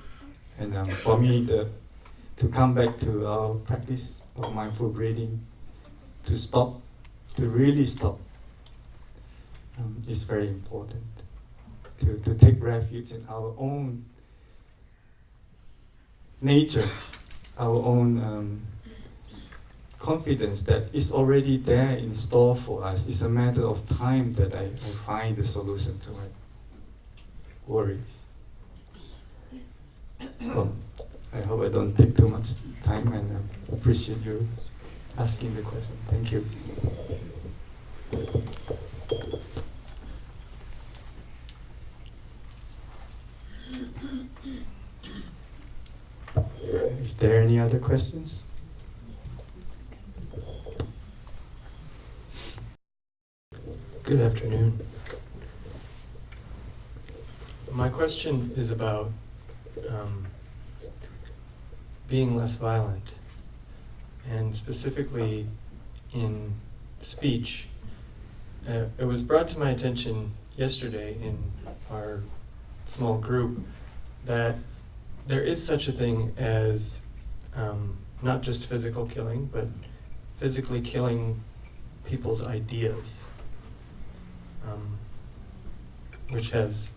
And for me, to come back to our practice of mindful breathing, to stop, to really stop, is very important. To take refuge in our own nature, our own confidence that is already there in store for us. It's a matter of time that I find the solution to my worries. Well, I hope I don't take too much time, and appreciate you asking the question. Thank you. Is there any other questions? Good afternoon. My question is about being less violent, and specifically in speech. It was brought to my attention yesterday in our small group that there is such a thing as not just physical killing, but physically killing people's ideas, which has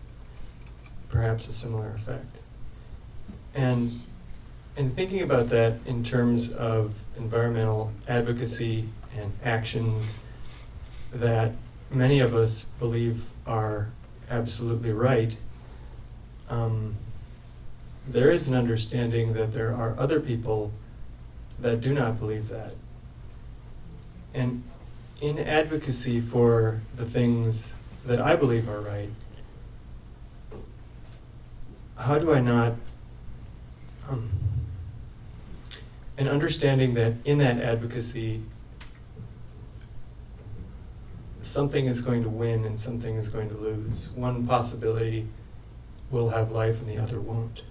perhaps a similar effect. And in thinking about that in terms of environmental advocacy and actions that many of us believe are absolutely right, there is an understanding that there are other people that do not believe that. And in advocacy for the things that I believe are right, how do I not, an understanding that in that advocacy, something is going to win and something is going to lose. One possibility will have life and the other won't.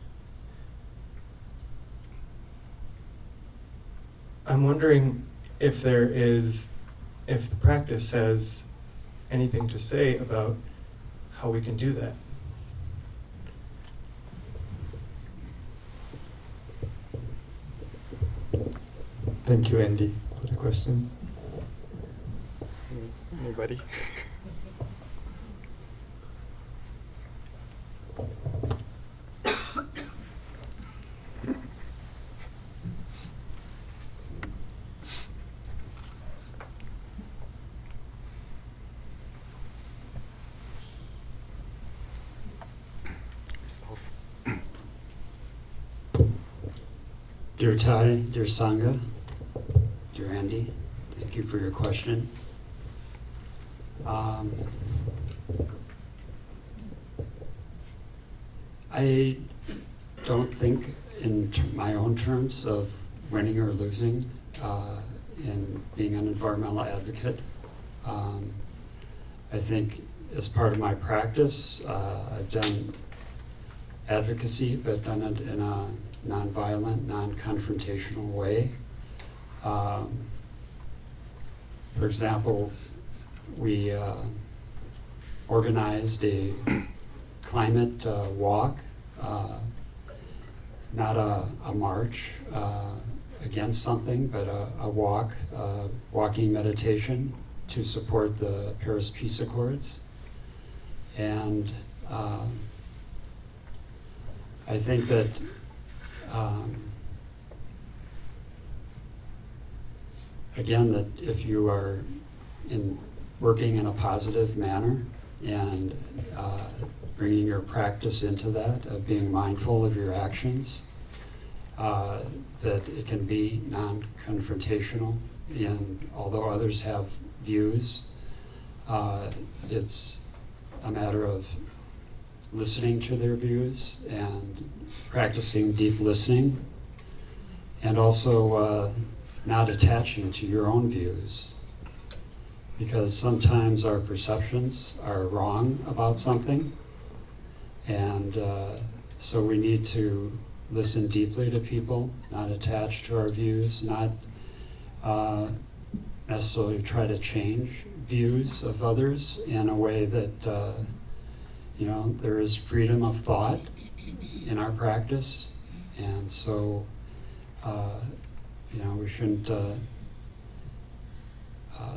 I'm wondering if the practice has anything to say about how we can do that. Thank you, Andy, for the question. Anybody? Dear Thai, dear Sangha, dear Andy, thank you for your question. I don't think in my own terms of winning or losing in being an environmental advocate. I think as part of my practice, I've done advocacy, but done it in a nonviolent, non-confrontational way. For example, we organized a climate walk, not a march against something, but a walk, walking meditation to support the Paris Peace Accords. And I think that again, that if you are working in a positive manner and bringing your practice into that, of being mindful of your actions, that it can be non-confrontational. And although others have views, it's a matter of listening to their views and practicing deep listening, and also not attaching to your own views, because sometimes our perceptions are wrong about something, and so we need to listen deeply to people, not attach to our views, not necessarily try to change views of others in a way that there is freedom of thought in our practice, and so we shouldn't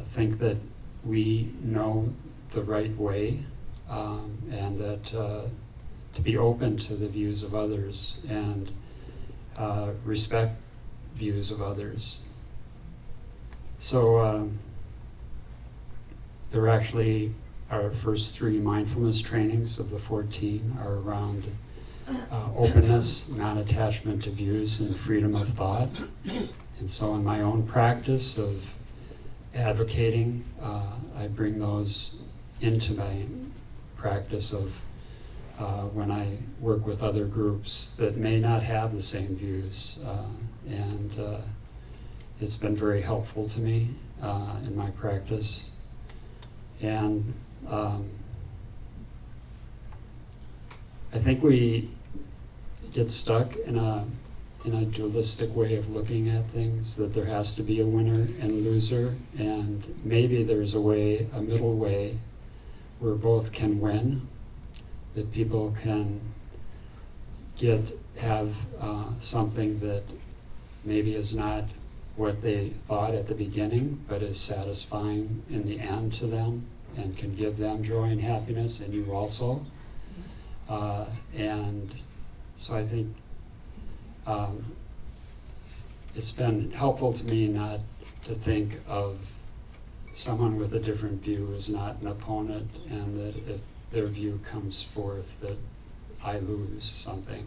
think that we know the right way, and that to be open to the views of others and respect views of others. So there actually, our first 3 mindfulness trainings of the 14 are around openness, non-attachment to views, and freedom of thought. And so in my own practice of advocating, I bring those into my practice of when I work with other groups that may not have the same views. And it's been very helpful to me in my practice. And I think we get stuck in a dualistic way of looking at things, that there has to be a winner and loser, and maybe there's a middle way where both can win, that people can have something that maybe is not what they thought at the beginning, but is satisfying in the end to them and can give them joy and happiness, and you also. And so I think it's been helpful to me not to think of someone with a different view as not an opponent, and that if their view comes forth that I lose something.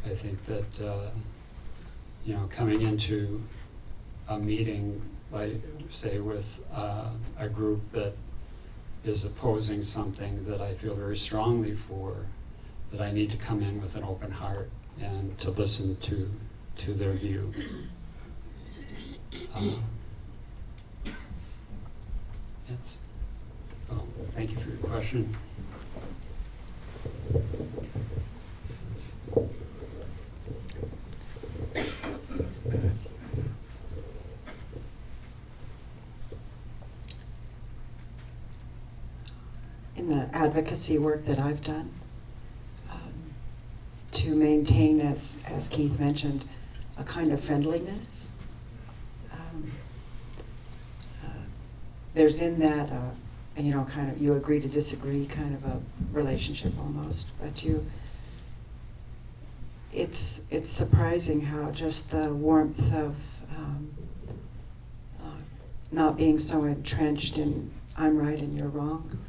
I think that, coming into a meeting, like, say, with a group that is opposing something that I feel very strongly for, that I need to come in with an open heart and to listen to their view. Yes. So, thank you for your question. In the advocacy work that I've done, to maintain, as Keith mentioned, a kind of friendliness. There's in that, kind of, you agree to disagree kind of a relationship almost, but it's surprising how just the warmth of not being so entrenched in I'm right and you're wrong,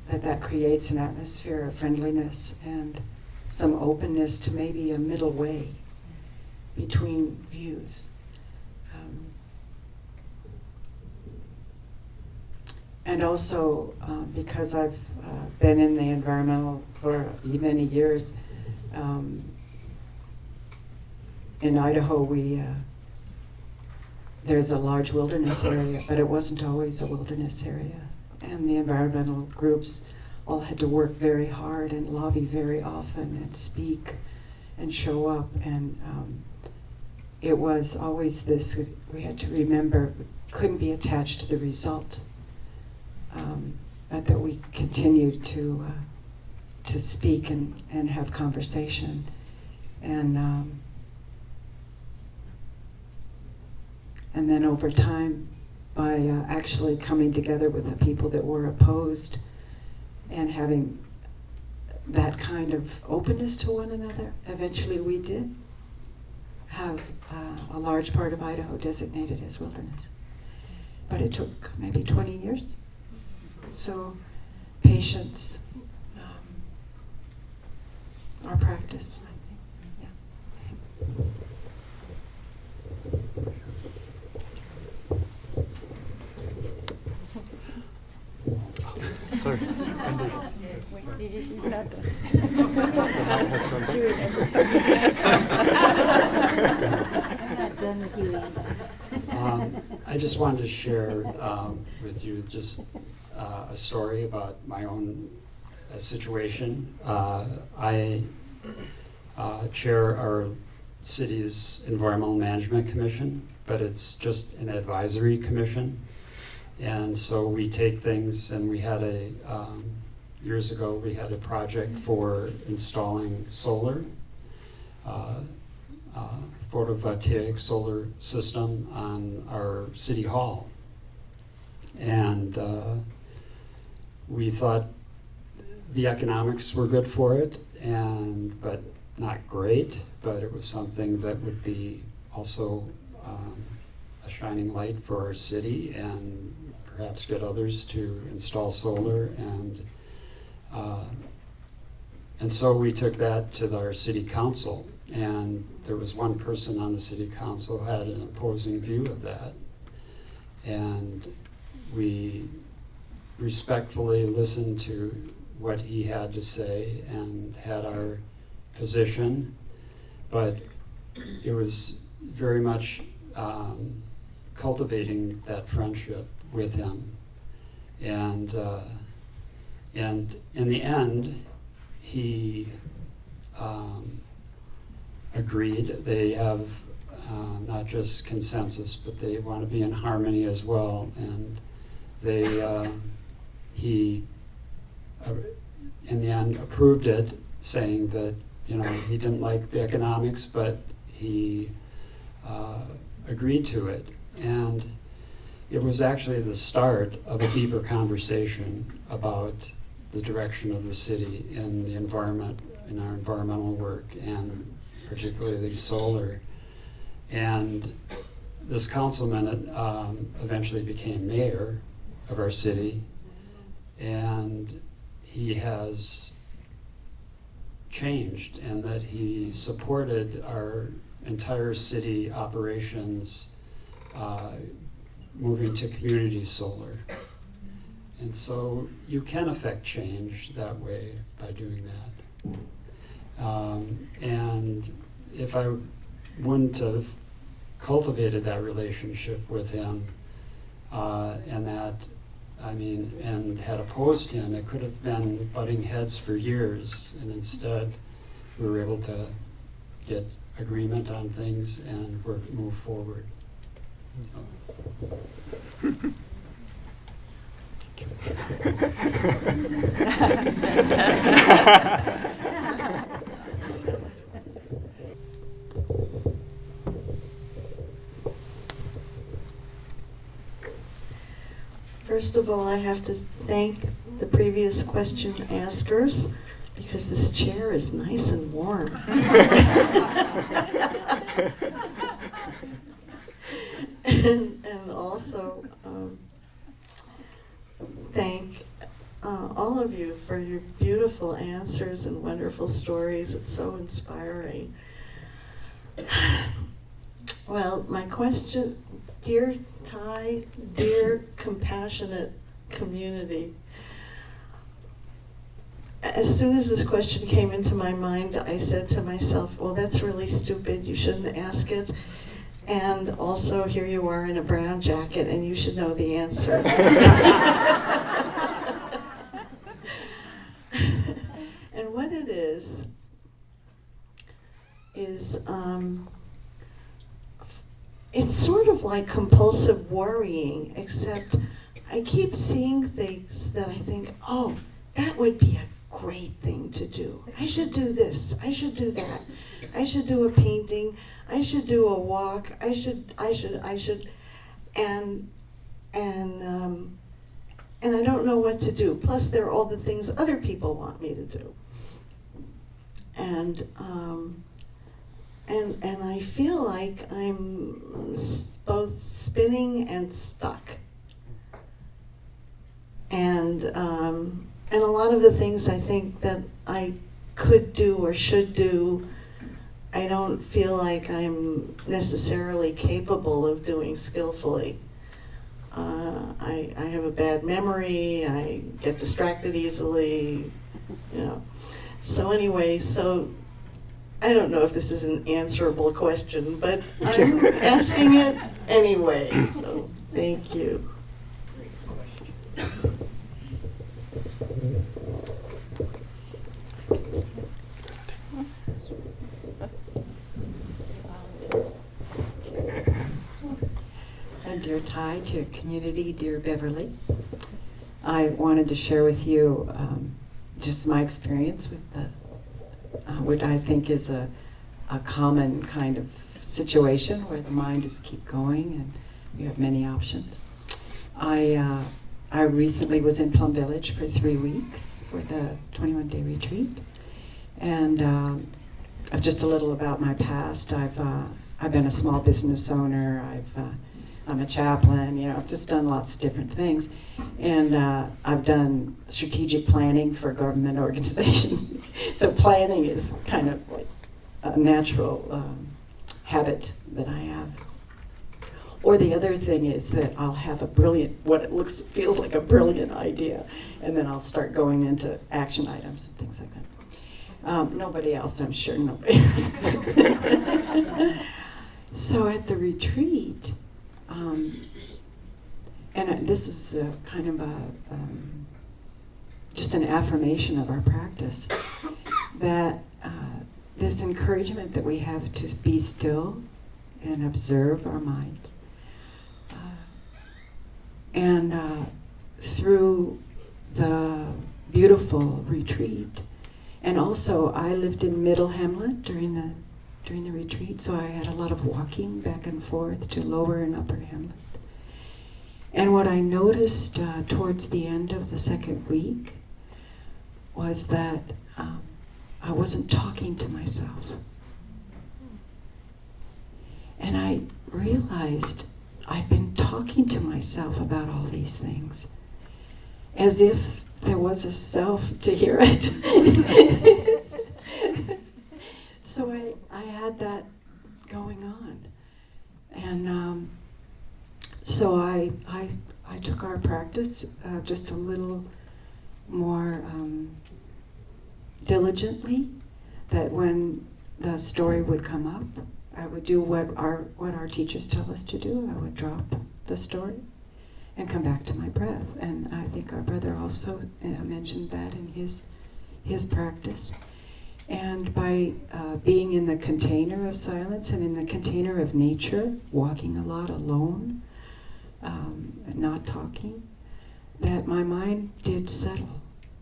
that creates an atmosphere of friendliness and some openness to maybe a middle way between views. And also, because I've been in the environmental for many years, in Idaho there's a large wilderness area, but it wasn't always a wilderness area. And the environmental groups all had to work very hard and lobby very often and speak and show up. And it was always this, we had to remember, we couldn't be attached to the result, but that we continued to speak and have conversation. And then over time, by actually coming together with the people that were opposed and having that kind of openness to one another, eventually we did have a large part of Idaho designated as wilderness. But it took maybe 20 years. So patience, our practice, I think, yeah. Sorry. He's not done. I'm not done with you, Andy. I just wanted to share with you just a story about my own situation. I chair our city's Environmental Management Commission, but it's just an advisory commission. And so we take things, and we had years ago, we had a project for installing solar, photovoltaic solar system on our city hall. And we thought the economics were good for it, but not great, but it was something that would be also a shining light for our city and perhaps get others to install solar. And so we took that to our city council, and there was one person on the city council who had an opposing view of that. And we respectfully listened to what he had to say and had our position, but it was very much cultivating that friendship with him. And in the end, he agreed. They have not just consensus, but they want to be in harmony as well. And he in the end approved it, saying that he didn't like the economics, but he agreed to it. And it was actually the start of a deeper conversation about the direction of the city and the environment, in our environmental work, and particularly solar. And this councilman eventually became mayor of our city, and he has changed, and that he supported our entire city operations moving to community solar. And so you can affect change that way by doing that. And if I wouldn't have cultivated that relationship with him, and had opposed him, it could have been butting heads for years, and instead we were able to get agreement on things and move forward. So. First of all, I have to thank the previous question askers because this chair is nice and warm. and also thank all of you for your beautiful answers and wonderful stories. It's so inspiring. Well, my question, dear Thai, dear compassionate community, as soon as this question came into my mind, I said to myself, well, that's really stupid, you shouldn't ask it. And also, here you are in a brown jacket, and you should know the answer. And what it is it's sort of like compulsive worrying, except I keep seeing things that I think, oh, that would be a great thing to do. I should do this, I should do that. I should do a painting, I should do a walk, I should, and I don't know what to do. Plus there are all the things other people want me to do. And I feel like I'm both spinning and stuck. And a lot of the things I think that I could do or should do, I don't feel like I'm necessarily capable of doing skillfully. I have a bad memory, I get distracted easily, you know. So anyway, I don't know if this is an answerable question, but I'm asking it anyway, so thank you. And dear Ty, dear community, dear Beverly, I wanted to share with you just my experience with what I think is a common kind of situation where the mind is keep going and you have many options. I recently was in Plum Village for 3 weeks for the 21-day retreat, and just a little about my past. I've been a small business owner. I'm a chaplain. You know, I've just done lots of different things, and I've done strategic planning for government organizations. So planning is kind of like a natural habit that I have. Or the other thing is that I'll have feels like a brilliant idea, and then I'll start going into action items and things like that. Nobody else, I'm sure nobody else. So at the retreat, and this is kind of just an affirmation of our practice, that this encouragement that we have to be still and observe our minds. And through the beautiful retreat, and also I lived in Middle Hamlet during the retreat, so I had a lot of walking back and forth to Lower and Upper Hamlet. And what I noticed towards the end of the second week was that I wasn't talking to myself. And I realized I'd been talking to myself about all these things, as if there was a self to hear it. So I had that going on. And so I took our practice just a little more diligently, that when the story would come up, I would do what our teachers tell us to do. I would drop the story and come back to my breath. And I think our brother also mentioned that in his practice. And by being in the container of silence and in the container of nature, walking a lot alone, and not talking, that my mind did settle.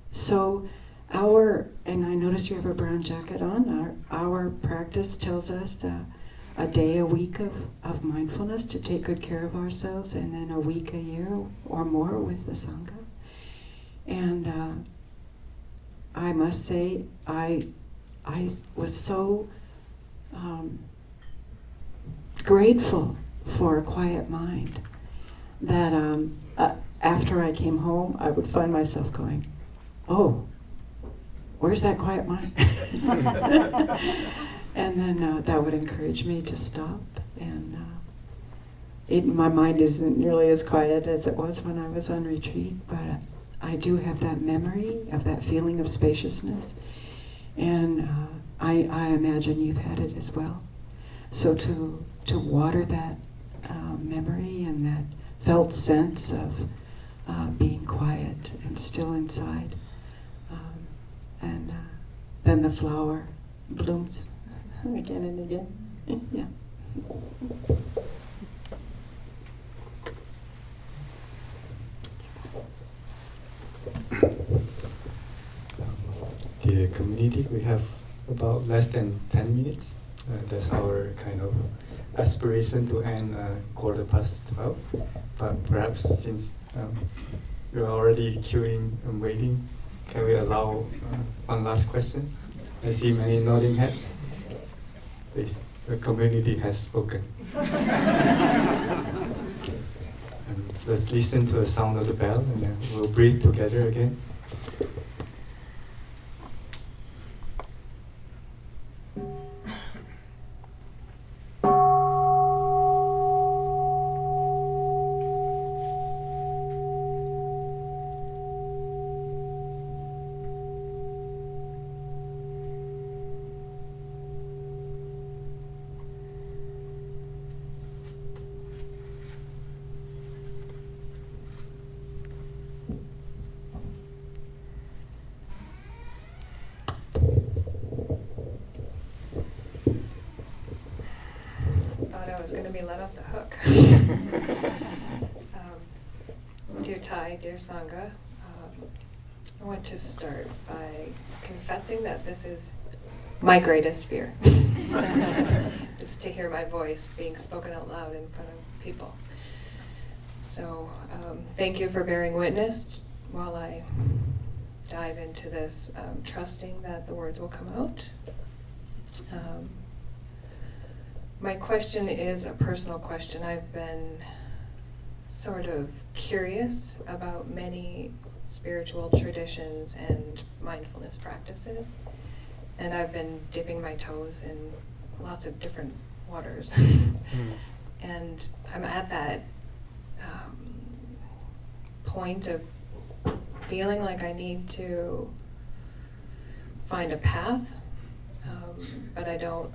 So and I notice you have a brown jacket on, our practice tells us a day a week of mindfulness to take good care of ourselves, and then a week a year or more with the Sangha. And I must say, I was so grateful for a quiet mind that after I came home, I would find myself going, oh, where's that quiet mind? And then that would encourage me to stop. And my mind isn't nearly as quiet as it was when I was on retreat, but I do have that memory of that feeling of spaciousness. And I imagine you've had it as well. So to water that memory and that felt sense of being quiet and still inside, and then the flower blooms again and again. Yeah. Dear community, we have about less than 10 minutes. That's our kind of aspiration to end 12:15. But perhaps since you're already queuing and waiting, can we allow one last question? I see many nodding heads. Please, the community has spoken. And let's listen to the sound of the bell, and then we'll breathe together again. I was going to be let off the hook. Dear Thai, dear Sangha, I want to start by confessing that this is my greatest fear, is to hear my voice being spoken out loud in front of people. So thank you for bearing witness while I dive into this, trusting that the words will come out. My question is a personal question. I've been sort of curious about many spiritual traditions and mindfulness practices, and I've been dipping my toes in lots of different waters. And I'm at that point of feeling like I need to find a path, but I don't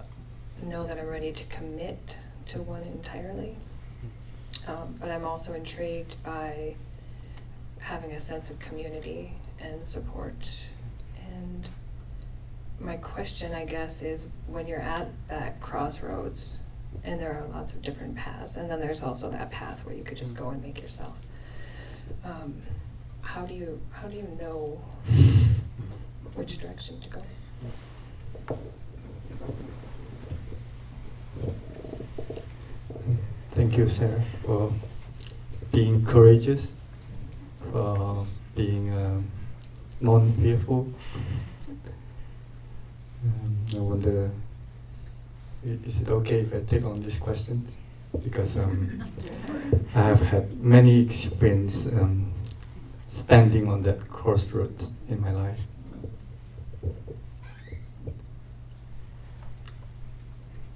know that I'm ready to commit to one entirely. But I'm also intrigued by having a sense of community and support. And my question, I guess, is when you're at that crossroads and there are lots of different paths, and then there's also that path where you could just go and make yourself. How do you know which direction to go? Thank you, Sarah, for being courageous, for being non-fearful. I wonder, is it okay if I take on this question? Because I have had many experience standing on that crossroads in my life.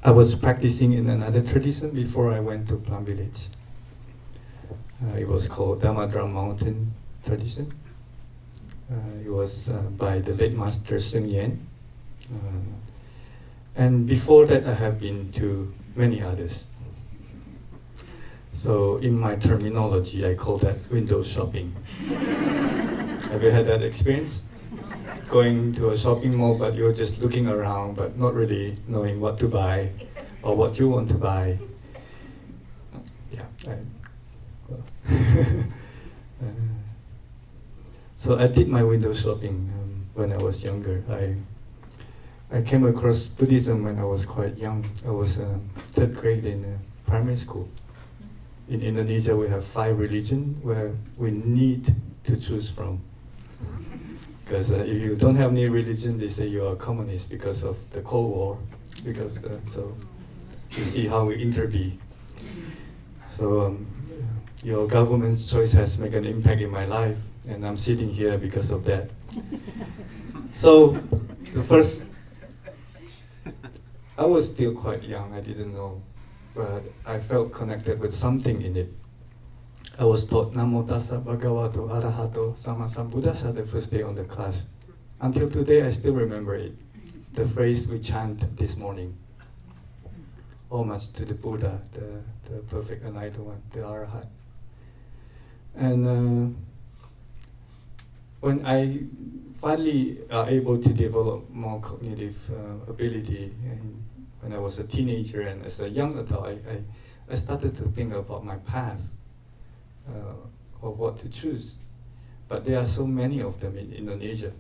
I was practicing in another tradition before I went to Plum Village. It was called Dharma Mountain tradition. It was by the late master Sun Yen. And before that, I have been to many others. So in my terminology, I call that window shopping. Have you had that experience? Going to a shopping mall, but you're just looking around, but not really knowing what to buy or what you want to buy. So I did my window shopping when I was younger. I came across Buddhism when I was quite young. I was third grade in primary school. In Indonesia, we have 5 religions where we need to choose from. Because if you don't have any religion, they say you are a communist because of the Cold War. So you see how we intervene. So your government's choice has made an impact in my life, and I'm sitting here because of that. So the first, I was still quite young, I didn't know, but I felt connected with something in it. I was taught Namo Tassa Bhagavato Arahato Sama Sambuddhassa the first day on the class. Until today, I still remember it. The phrase we chant this morning. Homage to the Buddha, the perfect enlightened one, the Arahat. And when I finally are able to develop more cognitive ability, and when I was a teenager and as a young adult, I started to think about my path. Of what to choose. But there are so many of them in Indonesia.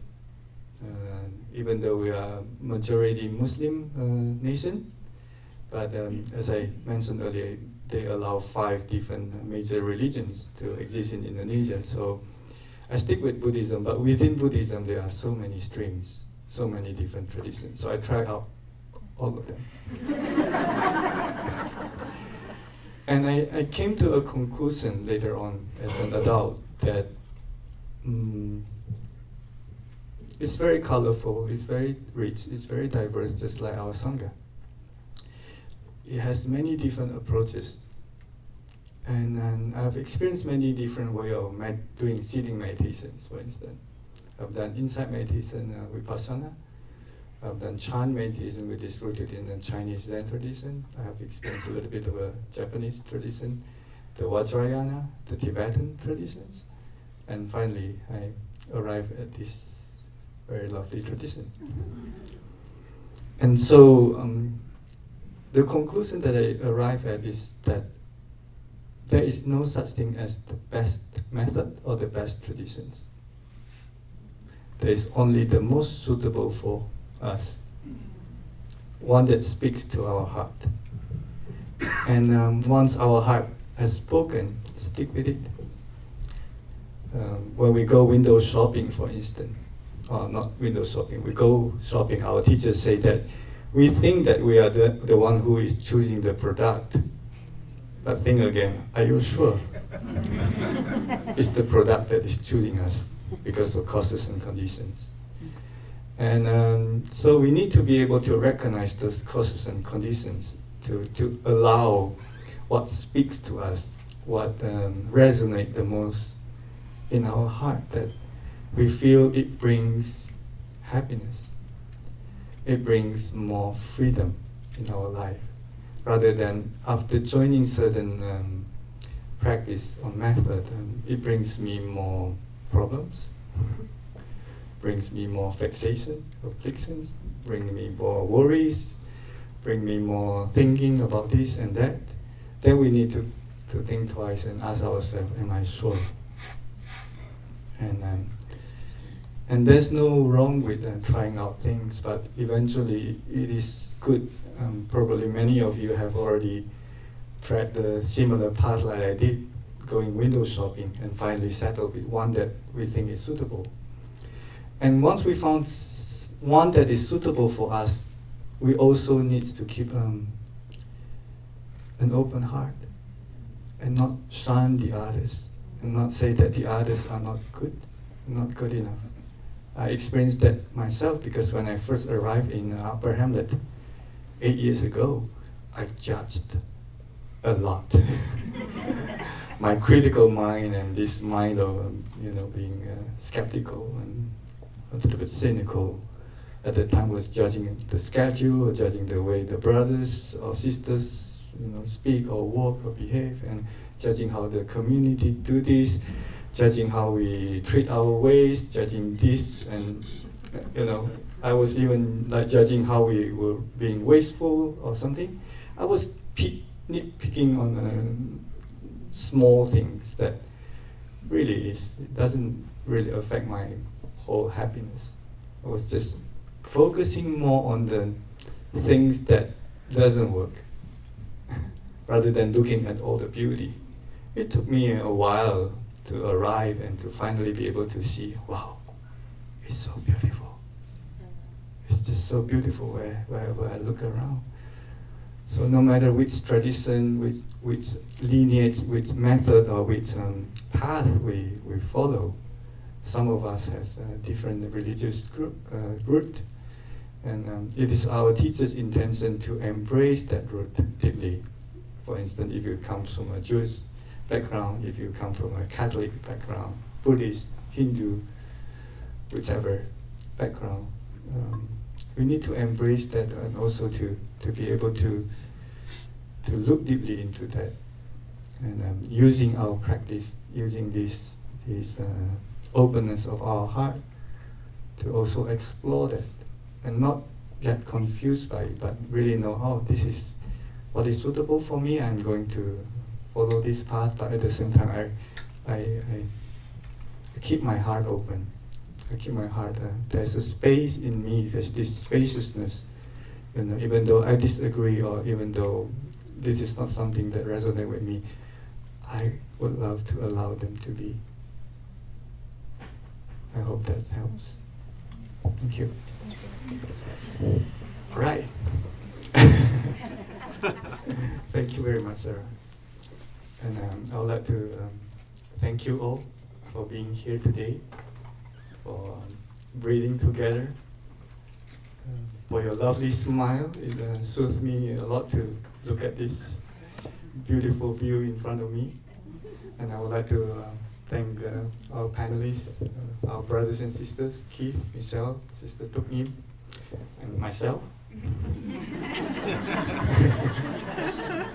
Even though we are majority Muslim nation, but as I mentioned earlier, they allow 5 different major religions to exist in Indonesia. So I stick with Buddhism, but within Buddhism there are so many streams, so many different traditions. So I try out all of them. And I came to a conclusion later on as an adult that it's very colorful, it's very rich, it's very diverse, just like our Sangha. It has many different approaches. And I've experienced many different ways of doing sitting meditations, for instance. I've done insight meditation, Vipassana. I've done Chan meditation, which is rooted in the Chinese Zen tradition. I have experienced a little bit of a Japanese tradition, the Vajrayana, the Tibetan traditions. And finally, I arrived at this very lovely tradition. And so, the conclusion that I arrive at is that there is no such thing as the best method or the best traditions. There is only the most suitable for us, one that speaks to our heart. And once our heart has spoken, stick with it. When we go window shopping, for instance, or not window shopping, we go shopping, our teachers say that we think that we are the one who is choosing the product. But think again, are you sure? It's the product that is choosing us because of causes and conditions. And so we need to be able to recognize those causes and conditions to allow what speaks to us, what resonates the most in our heart, that we feel it brings happiness. It brings more freedom in our life, rather than after joining certain practice or method, it brings me more problems, brings me more vexation, afflictions, bring me more worries, bring me more thinking about this and that. Then we need to think twice and ask ourselves, am I sure? And there's no wrong with trying out things, but eventually it is good. Probably many of you have already tried the similar path like I did, going window shopping and finally settled with one that we think is suitable. And once we found one that is suitable for us, we also need to keep an open heart and not shun the others and not say that the others are not good enough. I experienced that myself because when I first arrived in Upper Hamlet 8 years ago, I judged a lot. My critical mind and this mind of being skeptical and a little bit cynical at the time was judging the schedule, or judging the way the brothers or sisters speak or walk or behave, and judging how the community do this, judging how we treat our ways, judging this, and I was even like judging how we were being wasteful or something. I was nitpicking on small things that really it doesn't really affect my whole happiness. I was just focusing more on the things that doesn't work rather than looking at all the beauty. It took me a while to arrive and to finally be able to see, wow, it's so beautiful. It's just so beautiful wherever I look around. So no matter which tradition, which lineage, which method, or which path we follow, some of us has a different religious root, and it is our teacher's intention to embrace that root deeply. For instance, if you come from a Jewish background, if you come from a Catholic background, Buddhist, Hindu, whichever background, we need to embrace that, and also to be able to look deeply into that, and using our practice, using this openness of our heart to also explore that, and not get confused by it, but really know, oh, this is what is suitable for me. I'm going to follow this path, but at the same time, I keep my heart open. I keep my heart. There's a space in me. There's this spaciousness. Even though I disagree, or even though this is not something that resonates with me, I would love to allow them to be. I hope that helps. Thank you. All right. Thank you very much, Sarah. And I would like to thank you all for being here today, for breathing together, for your lovely smile. It soothes me a lot to look at this beautiful view in front of me. And I would like to thank our panelists, our brothers and sisters, Keith, Michelle, Sister Tuknim, and myself.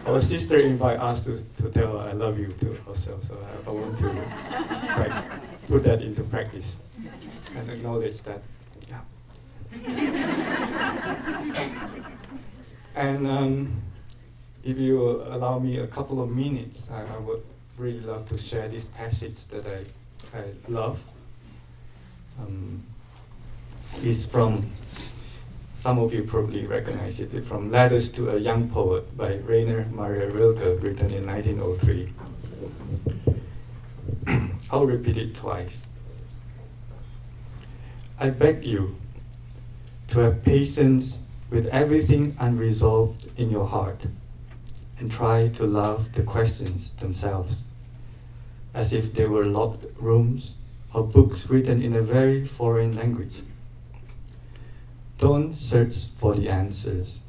Our sister invited us to tell I love you to ourselves, so I want to put that into practice and acknowledge that. And if you will allow me a couple of minutes, I would really love to share this passage that I love. It's from, some of you probably recognize it, it's from Letters to a Young Poet by Rainer Maria Rilke, written in 1903. I'll repeat it twice. I beg you to have patience with everything unresolved in your heart, and try to love the questions themselves, as if they were locked rooms or books written in a very foreign language. Don't search for the answers,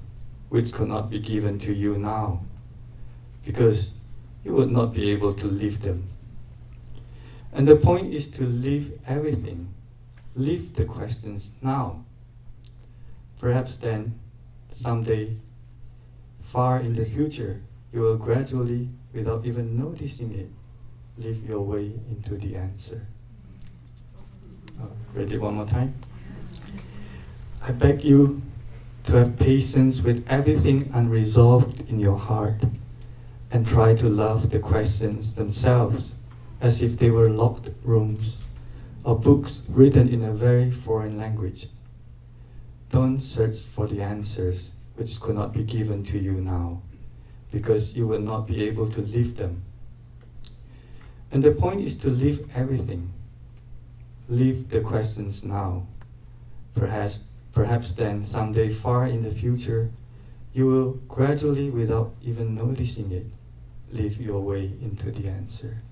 which could not be given to you now, because you would not be able to live them. And the point is to leave everything, leave the questions now. Perhaps then, someday, far in the future, you will gradually, without even noticing it, live your way into the answer. Ready one more time? I beg you to have patience with everything unresolved in your heart, and try to love the questions themselves as if they were locked rooms or books written in a very foreign language. Don't search for the answers which could not be given to you now, because you will not be able to live them. And the point is to leave everything. Leave the questions now. Perhaps then, someday far in the future, you will gradually, without even noticing it, live your way into the answer.